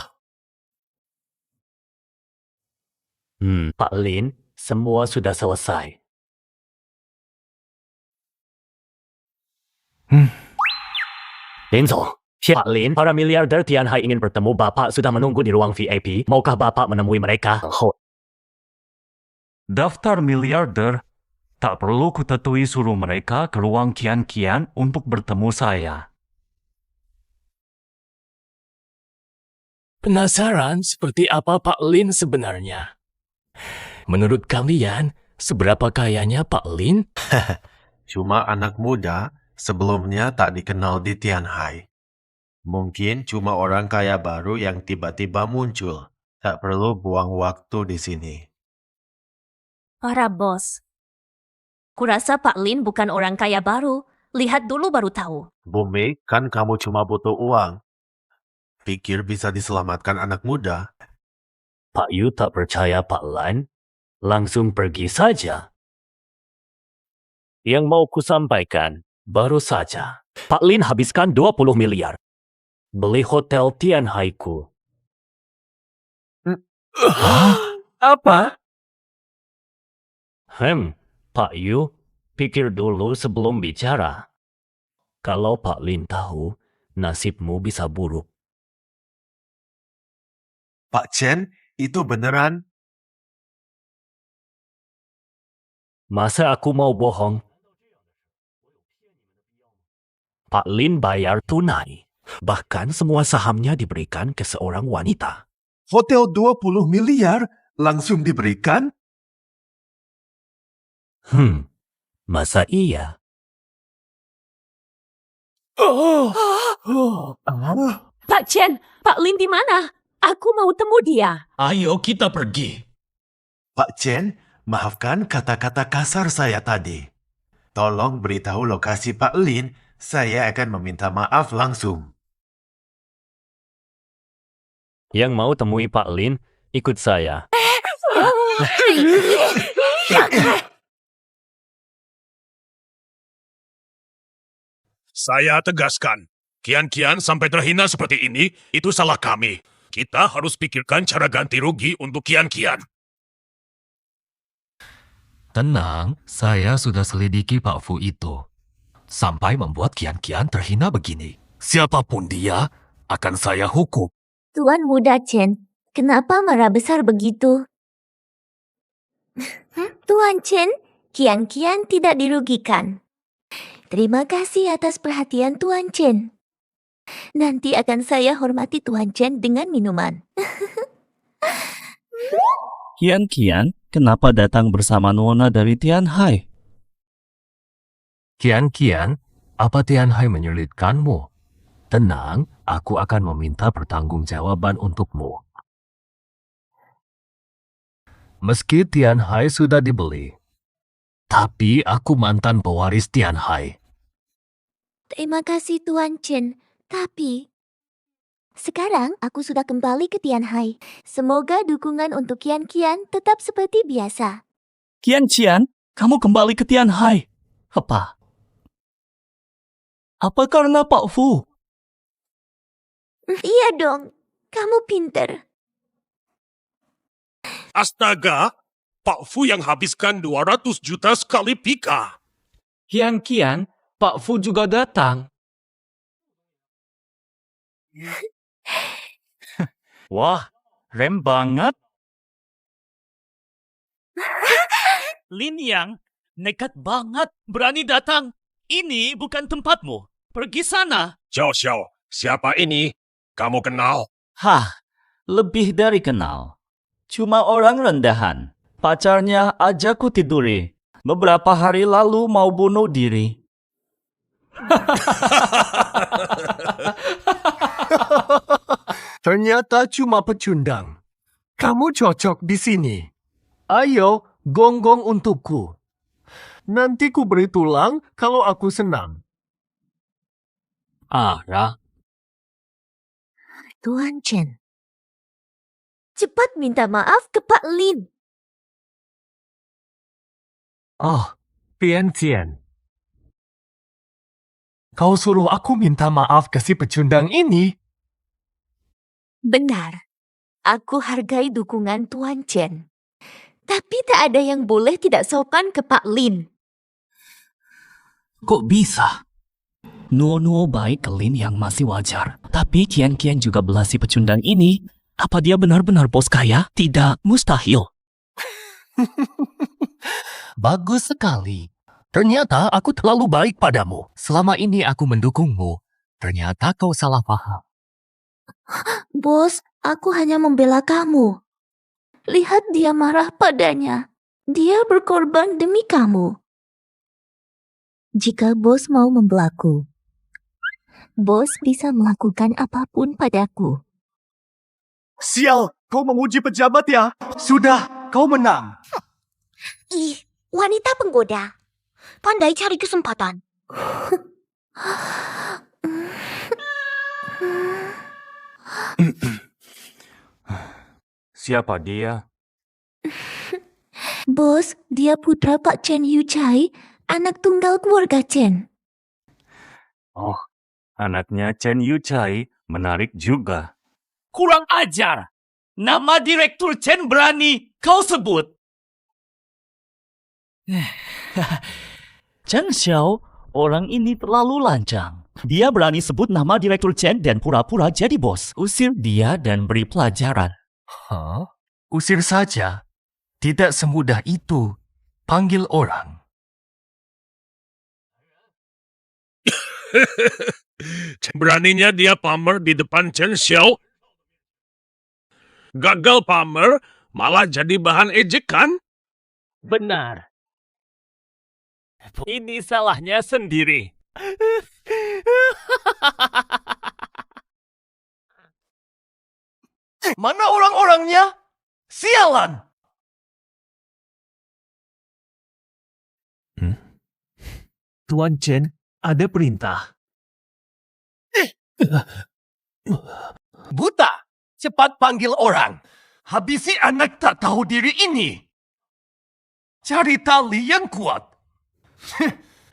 Pak Lin, semua sudah selesai. Denzo, Pak Lin, para miliarder Tianhai ingin bertemu Bapak sudah menunggu di ruang VIP. Maukah Bapak menemui mereka? Daftar miliarder, tak perlu kutetui suruh mereka ke ruang kian-kian untuk bertemu saya. Penasaran seperti apa Pak Lin sebenarnya? Menurut kalian, seberapa kayanya Pak Lin? Cuma anak muda, sebelumnya tak dikenal di Tianhai. Mungkin cuma orang kaya baru yang tiba-tiba muncul. Tak perlu buang waktu di sini. Para bos. Kurasa Pak Lin bukan orang kaya baru. Lihat dulu baru tahu. Bumi, kan kamu cuma butuh uang. Pikir bisa diselamatkan anak muda? Pak Yu tak percaya Pak Lan. Langsung pergi saja. Yang mau kusampaikan, baru saja. Pak Lin habiskan 20 miliar. Beli hotel Tianhai ku. Apa? Pak Yu, pikir dulu sebelum bicara. Kalau Pak Lin tahu, nasibmu bisa buruk. Pak Chen, itu beneran? Masa aku mau bohong? Pak Lin bayar tunai. Bahkan semua sahamnya diberikan ke seorang wanita. Hotel 20 miliar langsung diberikan? Masa iya? Pak Chen, Pak Lin di mana? Aku mau temu dia. Ayo kita pergi. Pak Chen, maafkan kata-kata kasar saya tadi. Tolong beritahu lokasi Pak Lin, saya akan meminta maaf langsung. Yang mau temui Pak Lin, ikut saya. Saya tegaskan, kian-kian sampai terhina seperti ini, itu salah kami. Kita harus pikirkan cara ganti rugi untuk kian-kian. Tenang, saya sudah selidiki Pak Fu itu. Sampai membuat kian-kian terhina begini. Siapapun dia, akan saya hukum. Tuan Muda Chen, kenapa marah besar begitu? Tuan Chen, kian-kian tidak dirugikan. Terima kasih atas perhatian Tuan Chen. Nanti akan saya hormati Tuan Chen dengan minuman. Kian-kian, kenapa datang bersama Nona dari Tianhai? Kian-kian, apa Tianhai menyulitkanmu? Tenang, aku akan meminta pertanggungjawaban untukmu. Meski Tianhai sudah dibeli, tapi aku mantan pewaris Tianhai. Terima kasih Tuan Chen, tapi sekarang aku sudah kembali ke Tianhai. Semoga dukungan untuk kian-kian tetap seperti biasa. Kian-kian, kamu kembali ke Tianhai. Apa? Apa karena Pak Fu? Iya dong, kamu pinter. Astaga, Pak Fu yang habiskan 200 juta sekali pika. Kian-kian, Pak Fu juga datang. Wah, rem banget. Lin Yang, nekat banget, berani datang. Ini bukan tempatmu. Pergi sana. Xiao Xiao, siapa ini? Kamu kenal? Hah, lebih dari kenal. Cuma orang rendahan. Pacarnya ajakku tiduri. Beberapa hari lalu mau bunuh diri. Ternyata cuma pecundang. Kamu cocok di sini. Ayo, gonggong untukku. Nanti ku beri tulang kalau aku senang. Ara, Tuan Chen. Cepat minta maaf ke Pak Lin. Oh, Tian Tian. Kau suruh aku minta maaf ke si pecundang ini? Benar. Aku hargai dukungan Tuan Chen. Tapi tak ada yang boleh tidak sopan ke Pak Lin. Kok bisa? Nuo-nuo baik ke Lin yang masih wajar. Tapi Kian-Kian juga belah si pecundang ini. Apa dia benar-benar bos kaya? Tidak mustahil. Bagus sekali. Ternyata aku terlalu baik padamu. Selama ini aku mendukungmu. Ternyata kau salah paham. Bos, aku hanya membela kamu. Lihat dia marah padanya. Dia berkorban demi kamu. Jika bos mau membelaku, bos bisa melakukan apapun padaku. Sial, kau memuji pejabat ya? Sudah, kau menang. Ih, wanita penggoda. Pandai cari kesempatan. Siapa dia? Bos, dia putra Pak Chen Yu Chai, anak tunggal keluarga Chen. Oh, anaknya Chen Yu Chai menarik juga. Kurang ajar. Nama Direktur Chen berani kau sebut. Chen Xiao, orang ini terlalu lancang. Dia berani sebut nama Direktur Chen dan pura-pura jadi bos. Usir dia dan beri pelajaran. Hah? Usir saja. Tidak semudah itu. Panggil orang. Beraninya dia pamer di depan Chen Xiao. Gagal pamer, malah jadi bahan ejekan. benar. Ini salahnya sendiri. Mana orang-orangnya? Sialan! Tuan Chen, ada perintah. Buta! Cepat panggil orang. Habisi anak tak tahu diri ini. Cari tali yang kuat.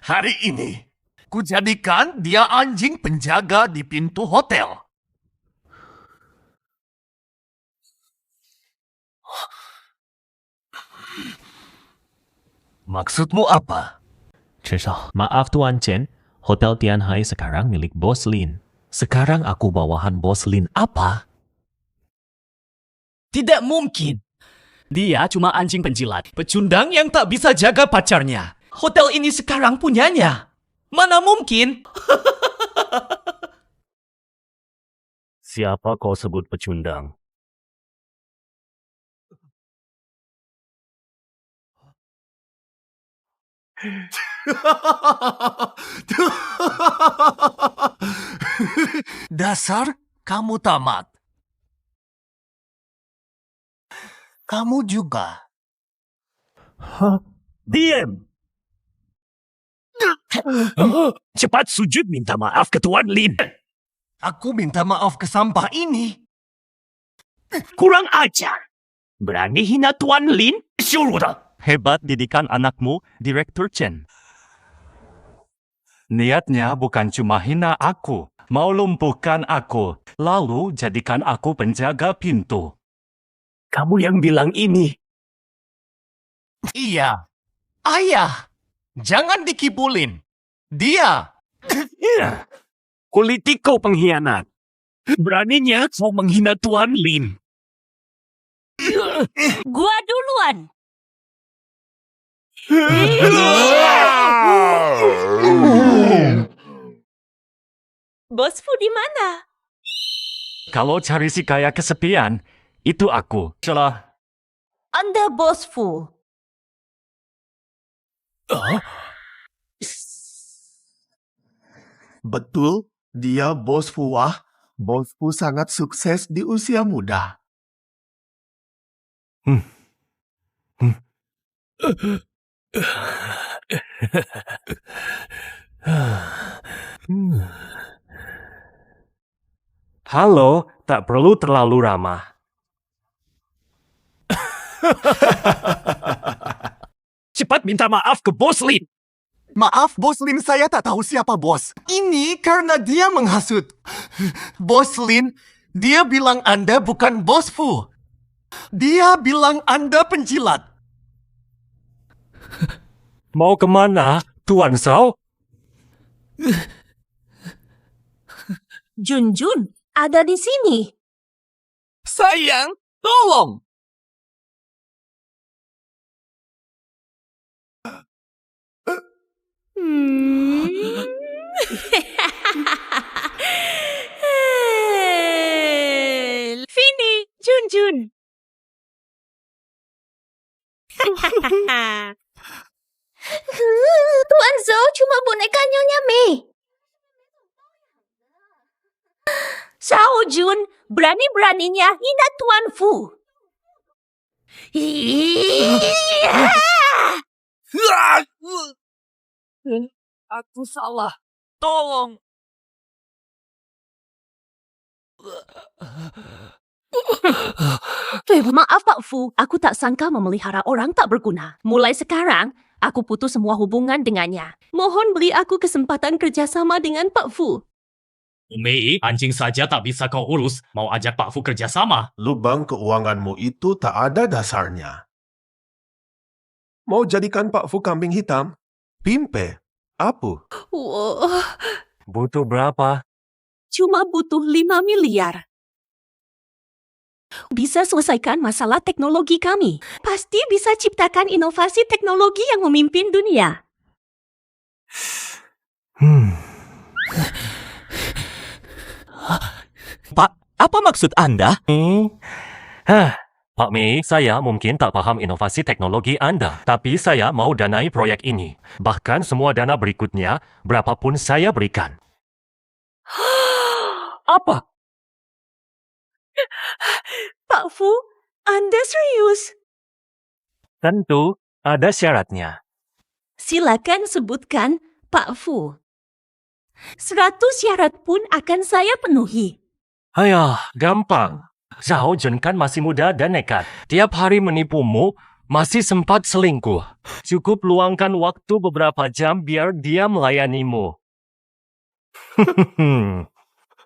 Hari ini, ku jadikan dia anjing penjaga di pintu hotel. Maksudmu apa? Maaf Tuan Chen, Hotel Tianhai sekarang milik Bos Lin. Sekarang aku bawahan Bos Lin apa? Tidak mungkin. Dia cuma anjing penjilat. Pecundang yang tak bisa jaga pacarnya. Hotel ini sekarang punyanya. Mana mungkin? Siapa kau sebut pecundang? Dasar kamu tamat. Kamu juga. Diam! Cepat sujud minta maaf ke Tuan Lin. Aku minta maaf ke sampah ini. Kurang ajar. Berani hina Tuan Lin? Syuruh. Hebat didikan anakmu, Direktur Chen. Niatnya bukan cuma hina aku, mau lumpuhkan aku, lalu jadikan aku penjaga pintu. Kamu yang bilang ini. Iya. Ayah, jangan dikibulin. Dia. Kulitik kau pengkhianat. Beraninya kau menghina Tuan Lin. Gua duluan. Bosku di mana? Kalau cari si kaya kesepian, itu aku. Salah. Anda bos Fu. Betul, dia bos Fuah. Bosku sangat sukses di usia muda. Halo, tak perlu terlalu ramah. Cepat minta maaf ke Bos Lin. Maaf, Bos Lin, saya tak tahu siapa bos. Ini karena dia menghasut. Bos Lin, dia bilang Anda bukan Bos Fu. Dia bilang Anda penjilat. Mau kemana, Tuan Sao? Junjun, ada di sini. Sayang, tolong. Vini, Junjun. Tuan Zhou cuma boneka Nyonya Mei. Xiao Jun, berani-beraninya hina Tuan Fu. Aku salah. Tolong. Maaf Pak Fu, aku tak sangka memelihara orang tak berguna. Mulai sekarang, aku putus semua hubungan dengannya. Mohon beri aku kesempatan kerjasama dengan Pak Fu. Mei, anjing saja tak bisa kau urus. Mau ajak Pak Fu kerjasama? Lubang keuanganmu itu tak ada dasarnya. Mau jadikan Pak Fu kambing hitam? Pimpe, apa? Wah, Butuh berapa? cuma butuh 5 miliar. Bisa selesaikan masalah teknologi kami. Pasti bisa ciptakan inovasi teknologi yang memimpin dunia. Pak, apa maksud Anda? Pak Mei, saya mungkin tak paham inovasi teknologi Anda, tapi saya mau danai proyek ini. Bahkan semua dana berikutnya, berapapun saya berikan. Apa? Pak Fu, Anda serius? Tentu, ada syaratnya. Silakan sebutkan, Pak Fu. 100 syarat pun akan saya penuhi. Hayah, gampang. Zhao Jun kan masih muda dan nekat. Tiap hari menipumu, masih sempat selingkuh. Cukup luangkan waktu beberapa jam biar dia melayanimu.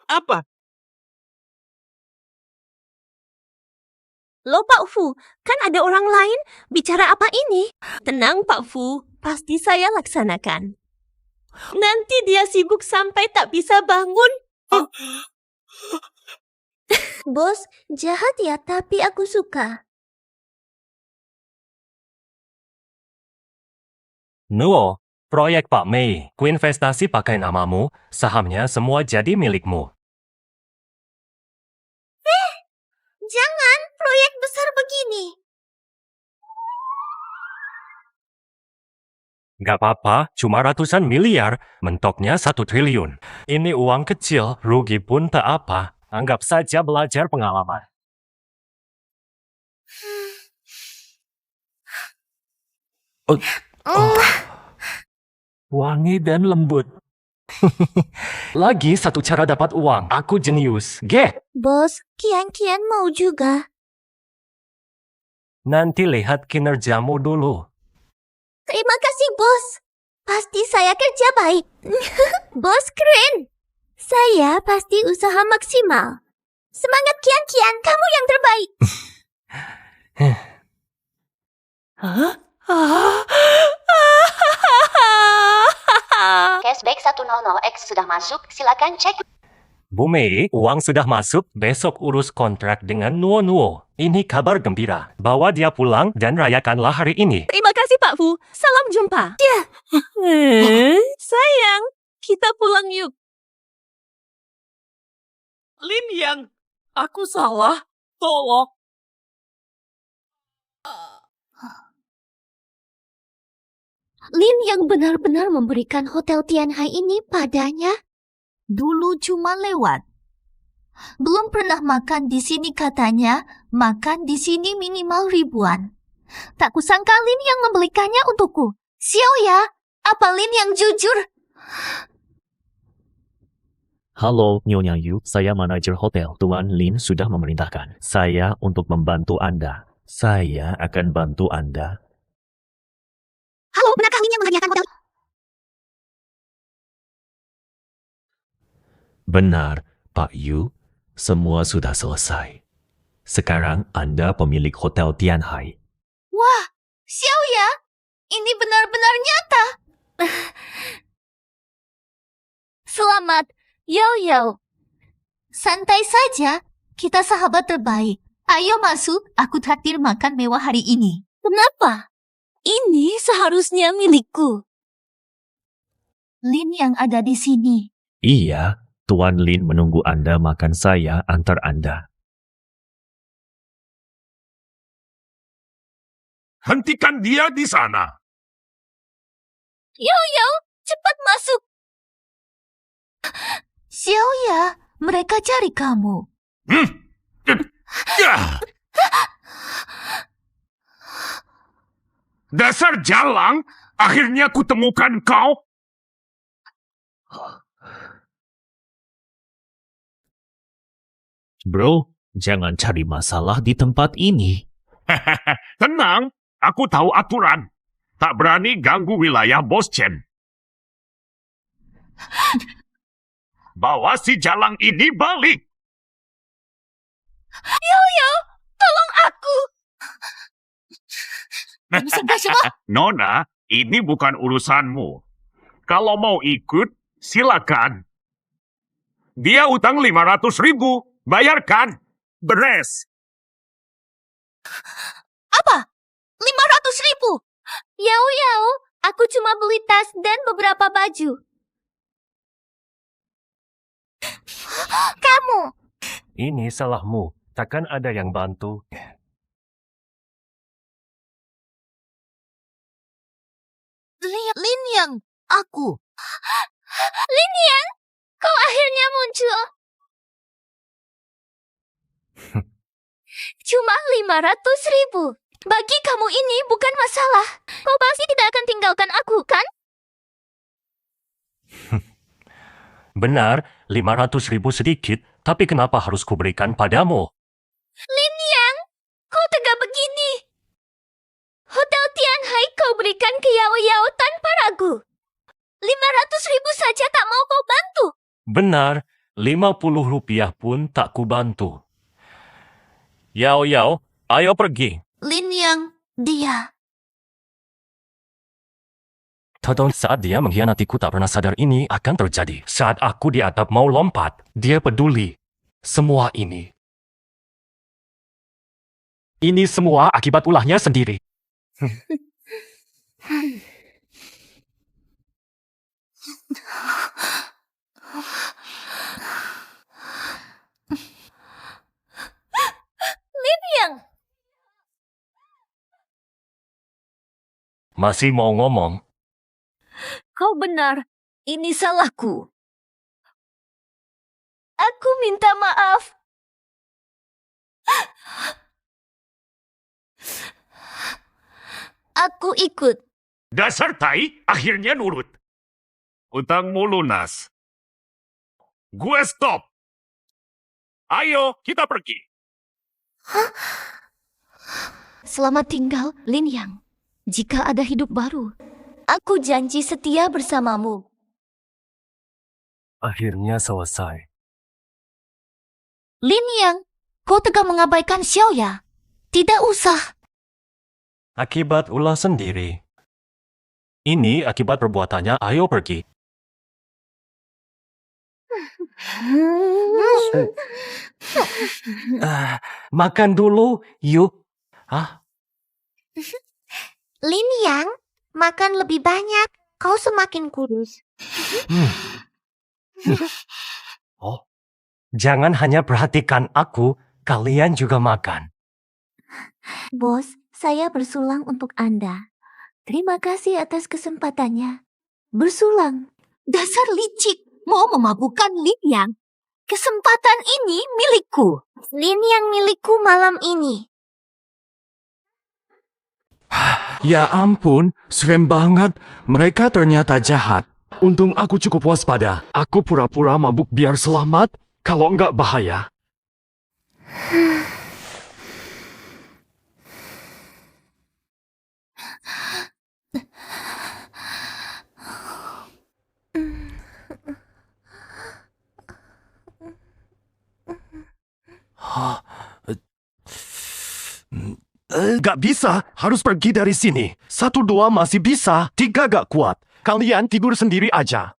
Apa? Loh Pak Fu, kan ada orang lain. Bicara apa ini? Tenang Pak Fu, pasti saya laksanakan. Nanti dia sibuk sampai tak bisa bangun. Bos, jahat ya, tapi aku suka. Nuo, proyek Pak Mei, ku investasi pakai namamu, sahamnya semua jadi milikmu. Jangan, proyek besar begini. Gak apa-apa, cuma ratusan miliar, mentoknya 1 triliun. Ini uang kecil, rugi pun tak apa. Anggap saja belajar pengalaman. Wangi dan lembut. Lagi satu cara dapat uang. Aku jenius. Bos, Kian-Kian mau juga. Nanti lihat kinerjamu dulu. Terima kasih, Bos. Pasti saya kerja baik. Bos keren. Saya pasti usaha maksimal. Semangat Kian-Kian, kamu yang terbaik. Cashback 100X sudah masuk, silakan cek. Bu Mei, uang sudah masuk, besok urus kontrak dengan Nuo. Ini kabar gembira. Bawa dia pulang dan rayakanlah hari ini. Terima kasih Pak Fu, salam jumpa. Ya. Sayang, kita pulang yuk. Lin Yang, Aku salah. Tolong. Lin yang benar-benar memberikan Hotel Tianhai ini padanya. Dulu cuma lewat. Belum pernah makan di sini katanya, makan di sini minimal ribuan. Tak kusangka Lin yang membelikannya untukku. Xiao ya, apa Lin yang jujur? Halo, Nyonya Yu. Saya manajer hotel. Tuan Lin sudah memerintahkan saya untuk membantu Anda. Saya akan bantu Anda. Halo, benarkah Lin yang menghadiahkan hotel? Benar, Pak Yu. Semua sudah selesai. Sekarang Anda pemilik Hotel Tianhai. Wah, Xiao ya, ini benar-benar nyata. Selamat, Yo-Yo. Santai saja, kita sahabat terbaik. Ayo masuk, aku traktir makan mewah hari ini. Kenapa? Ini seharusnya milikku. Lin yang ada di sini. Iya, Tuan Lin menunggu Anda makan saya antar Anda. Hentikan dia di sana. Yo-Yo, cepat masuk. Xiao ya, mereka cari kamu. Dasar jalang, akhirnya kutemukan kau. Bro, jangan cari masalah di tempat ini. Tenang, aku tahu aturan. Tak berani ganggu wilayah Bos Chen. Bawa si jalang ini balik. Yo-Yo, tolong aku. Nona, ini bukan urusanmu. Kalau mau ikut, silakan. Dia utang 500.000. Bayarkan. Beres. Apa? 500.000? Yo-Yo, aku cuma beli tas dan beberapa baju. Kamu. Ini salahmu. Takkan ada yang bantu. Lin yang, aku. Lin Yang, kau akhirnya muncul. Cuma 500.000. Bagi kamu ini bukan masalah. Kau pasti tidak akan tinggalkan aku, kan? Benar, 500.000 sedikit, tapi kenapa harus kuberikan padamu? Lin Yang, kau tega begini. Hotel Tianhai kau berikan ke Yao-Yao tanpa ragu. 500.000 saja tak mau kau bantu. Benar, 50 rupiah pun tak kubantu. Yao, ayo pergi. Lin yang, dia. Tadong saat dia mengkhianatiku tak pernah sadar ini akan terjadi. Saat aku di atap mau lompat, dia peduli. Semua ini. Ini semua akibat ulahnya sendiri. Lin Yang. Masih mau ngomong? Kau benar, ini salahku. Aku minta maaf. Aku ikut. Dasar tai, akhirnya nurut. Utangmu lunas. Gue stop. Ayo, kita pergi. Selamat tinggal, Lin Yang. Jika ada hidup baru, Aku janji setia bersamamu. Akhirnya selesai. Lin Yang, kau tega mengabaikan Xiao ya? Tidak usah. Akibat ulah sendiri. Ini akibat perbuatannya, ayo pergi. Makan dulu, yuk. Lin Yang, makan lebih banyak. Kau semakin kurus. Jangan hanya perhatikan aku, kalian juga makan. Bos, saya bersulang untuk Anda. Terima kasih atas kesempatannya. Bersulang. Dasar licik, mau memabukkan Lin Yang. Kesempatan ini milikku. Lin yang milikku malam ini. Ya ampun, serem banget. Mereka ternyata jahat. Untung aku cukup waspada. Aku pura-pura mabuk biar selamat, kalau enggak bahaya. Gak bisa, harus pergi dari sini. 1, 2 masih bisa, 3 gak kuat. Kalian tidur sendiri aja.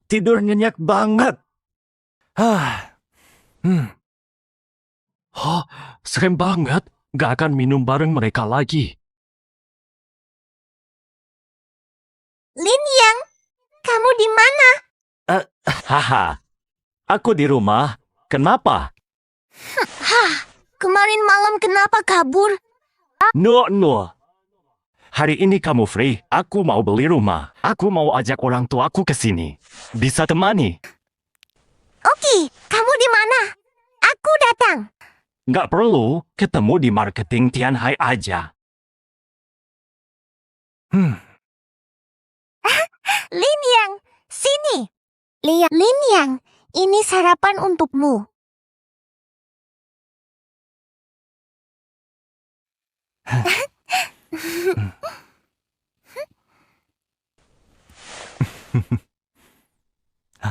Tidur nyenyak banget. Serem banget. Gak akan minum bareng mereka lagi. Lin Yang, kamu di mana? Haha, aku di rumah. Kenapa? Kemarin malam kenapa kabur? No. Hari ini kamu free, aku mau beli rumah. Aku mau ajak orang tuaku ke sini. Bisa temani? Oke, kamu di mana? Aku datang. Nggak perlu, ketemu di marketing Tianhai aja. Lin Yang, sini. Lin Yang, ini sarapan untukmu.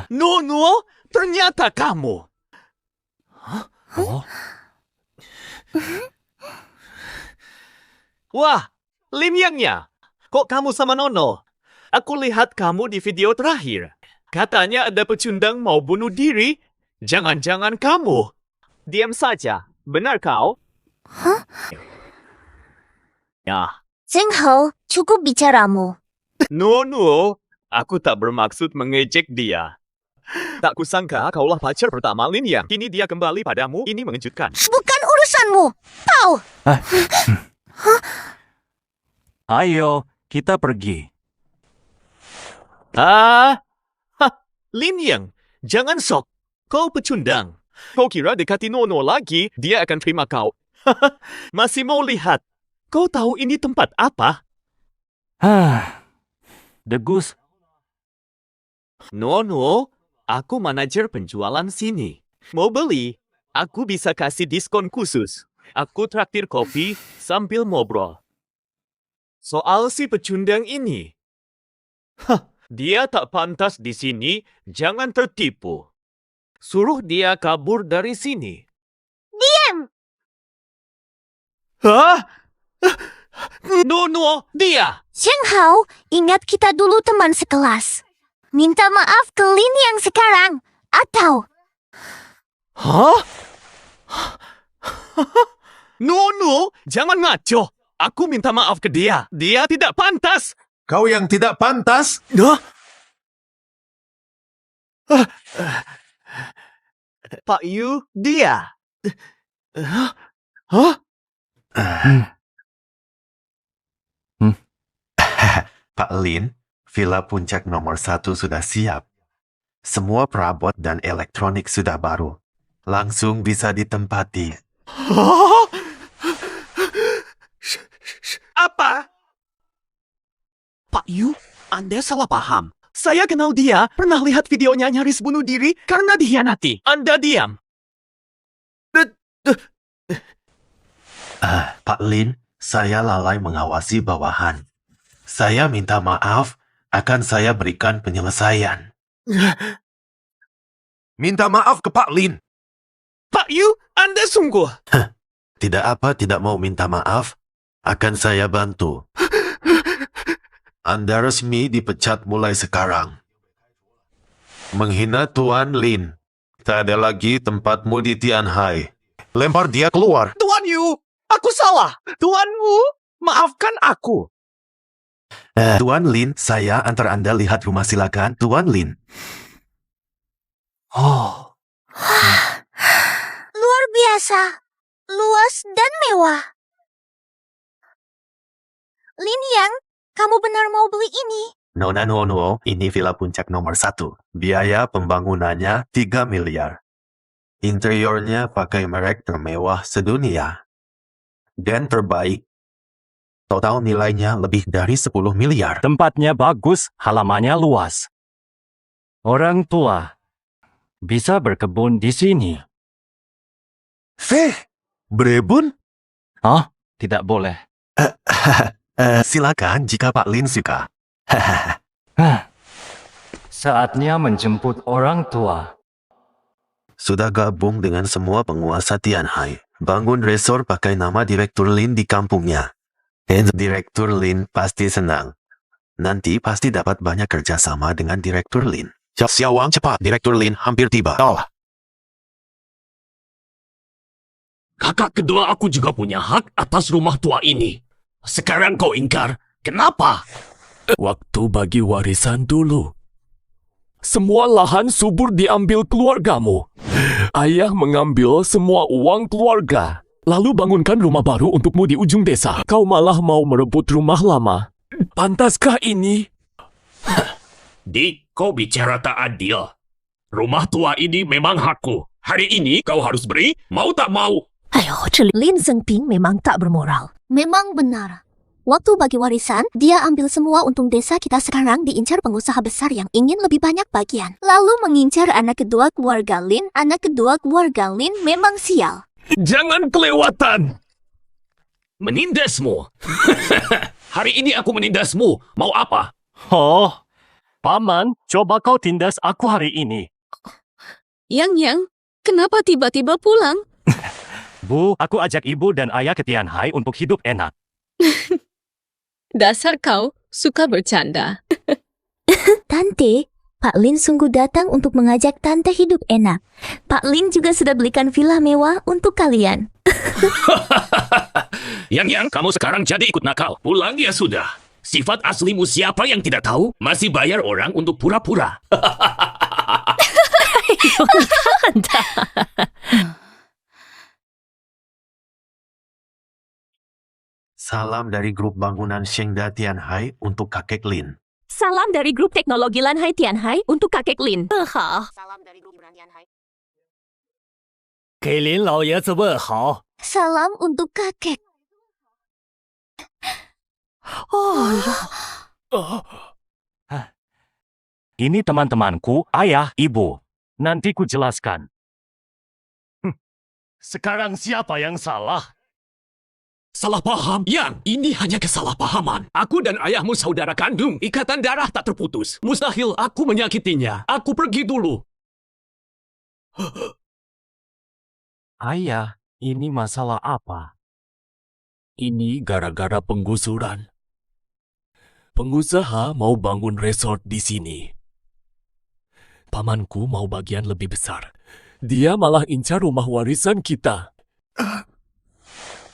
Nono, ternyata kamu. Wah, Lin Yang-nya. Kok kamu sama Nono? Aku lihat kamu di video terakhir. Katanya ada pecundang mau bunuh diri. Jangan-jangan kamu. Diam saja. Benar kau? Ya. Zheng Hou, cukup bicaramu. Nono, aku tak bermaksud mengejek dia. Tak kusangka kaulah pacar pertama Lin Yang. Kini dia kembali padamu. Ini mengejutkan. Bukan urusanmu. Tahu? Ayo, kita pergi. Lin Yang, jangan sok. Kau pecundang. Kau kira dekati Nono lagi, dia akan terima kau. Masih mau lihat. Kau tahu ini tempat apa? Degus. Nono, aku manajer penjualan sini. Mau beli? Aku bisa kasih diskon khusus. Aku traktir kopi sambil ngobrol. Soal si pecundang ini. Dia tak pantas di sini, jangan tertipu. Suruh dia kabur dari sini. Diam! Nono, dia! Zheng Hou, ingat kita dulu teman sekelas. Minta maaf ke Lin Yang sekarang, atau... Nono, jangan ngaco. Aku minta maaf ke dia. Dia tidak pantas. Kau yang tidak pantas? Pak Yu, dia. Pak Lin, Villa Puncak nomor 1 sudah siap. Semua perabot dan elektronik sudah baru. Langsung bisa ditempati. Apa? Pak Yu, Anda salah paham. Saya kenal dia, pernah lihat videonya nyaris bunuh diri karena dikhianati. Anda diam. Pak Lin, saya lalai mengawasi bawahan. Saya minta maaf, akan saya berikan penyelesaian. Minta maaf ke Pak Lin. Pak Yu, Anda sungguh. Tidak mau minta maaf, akan saya bantu. Anda resmi dipecat mulai sekarang. Menghina Tuan Lin. Tak ada lagi tempatmu di Tianhai. Lempar dia keluar. Tuan Yu, aku salah. Tuan Wu, maafkan aku. Tuan Lin, saya antar Anda lihat rumah silakan. Tuan Lin. Oh, Luar biasa. Luas dan mewah. Lin Yang, kamu benar mau beli ini? Nona Nono, ini villa puncak nomor 1. Biaya pembangunannya 3 miliar. Interiornya pakai merek termewah sedunia. Dan terbaik. Total nilainya lebih dari 10 miliar. tempatnya bagus, halamannya luas. Orang tua bisa berkebun di sini. Berebun? Oh, tidak boleh. Silakan jika Pak Lin suka. Saatnya menjemput orang tua. Sudah gabung dengan semua penguasa Tianhai. Bangun resort pakai nama Direktur Lin di kampungnya. Dan Direktur Lin pasti senang. Nanti pasti dapat banyak kerjasama dengan Direktur Lin. Xiaowang cepat, Direktur Lin hampir tiba. Kakak kedua aku juga punya hak atas rumah tua ini. Sekarang kau ingkar. Kenapa? Waktu bagi warisan dulu. Semua lahan subur diambil keluargamu. Ayah mengambil semua uang keluarga. Lalu bangunkan rumah baru untukmu di ujung desa. Kau malah mau merebut rumah lama. Pantaskah ini? Dik, kau bicara tak adil. Rumah tua ini memang hakku. Hari ini kau harus beri, mau tak mau. Ayo, Lin Zhengping memang tak bermoral. Memang benar. Waktu bagi warisan, dia ambil semua untung desa kita sekarang diincar pengusaha besar yang ingin lebih banyak bagian. Lalu mengincar anak kedua keluarga Lin. Anak kedua keluarga Lin memang sial. Jangan kelewatan. Menindasmu. Hari ini aku menindasmu. Mau apa? Oh, Paman, coba kau tindas aku hari ini. Yang, kenapa tiba-tiba pulang? Bu, aku ajak ibu dan ayah ke Tianhai untuk hidup enak. Dasar kau suka bercanda. Tante, Pak Lin sungguh datang untuk mengajak Tante hidup enak. Pak Lin juga sudah belikan villa mewah untuk kalian. Yang, kamu sekarang jadi ikut nakal. Pulang ya sudah. Sifat aslimu siapa yang tidak tahu? Masih bayar orang untuk pura-pura. Salam dari grup bangunan Shengda Tianhai untuk kakek Lin. Salam dari grup teknologi Lanhai Tianhai untuk kakek Lin. Salam dari grup Tianhai. 给林老爷子问好。 Salam untuk kakek. Ini teman-temanku, ayah, ibu. Nanti ku jelaskan. Sekarang siapa yang salah? Salah paham? Yang, ini hanya kesalahpahaman. Aku dan ayahmu saudara kandung. Ikatan darah tak terputus. Mustahil aku menyakitinya. Aku pergi dulu. Ayah, ini masalah apa? Ini gara-gara penggusuran. Pengusaha mau bangun resort di sini. Pamanku mau bagian lebih besar. Dia malah incar rumah warisan kita.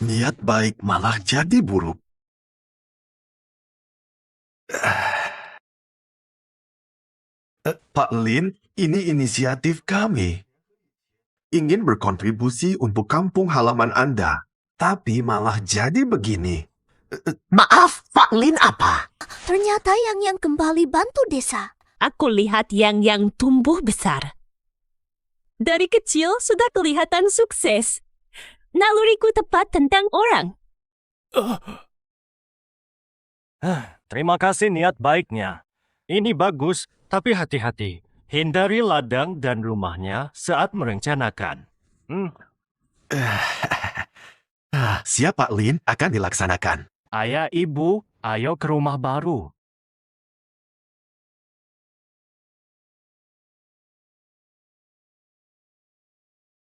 Niat baik malah jadi buruk. Pak Lin, ini inisiatif kami. Ingin berkontribusi untuk kampung halaman Anda, tapi malah jadi begini. Maaf, Pak Lin apa? Ternyata yang kembali bantu desa. Aku lihat yang tumbuh besar. Dari kecil sudah kelihatan sukses. Naluriku tepat tentang orang. Terima kasih niat baiknya. Ini bagus, tapi hati-hati. Hindari ladang dan rumahnya saat merencanakan. Siap Pak Lin akan dilaksanakan. Ayah, ibu, ayo ke rumah baru.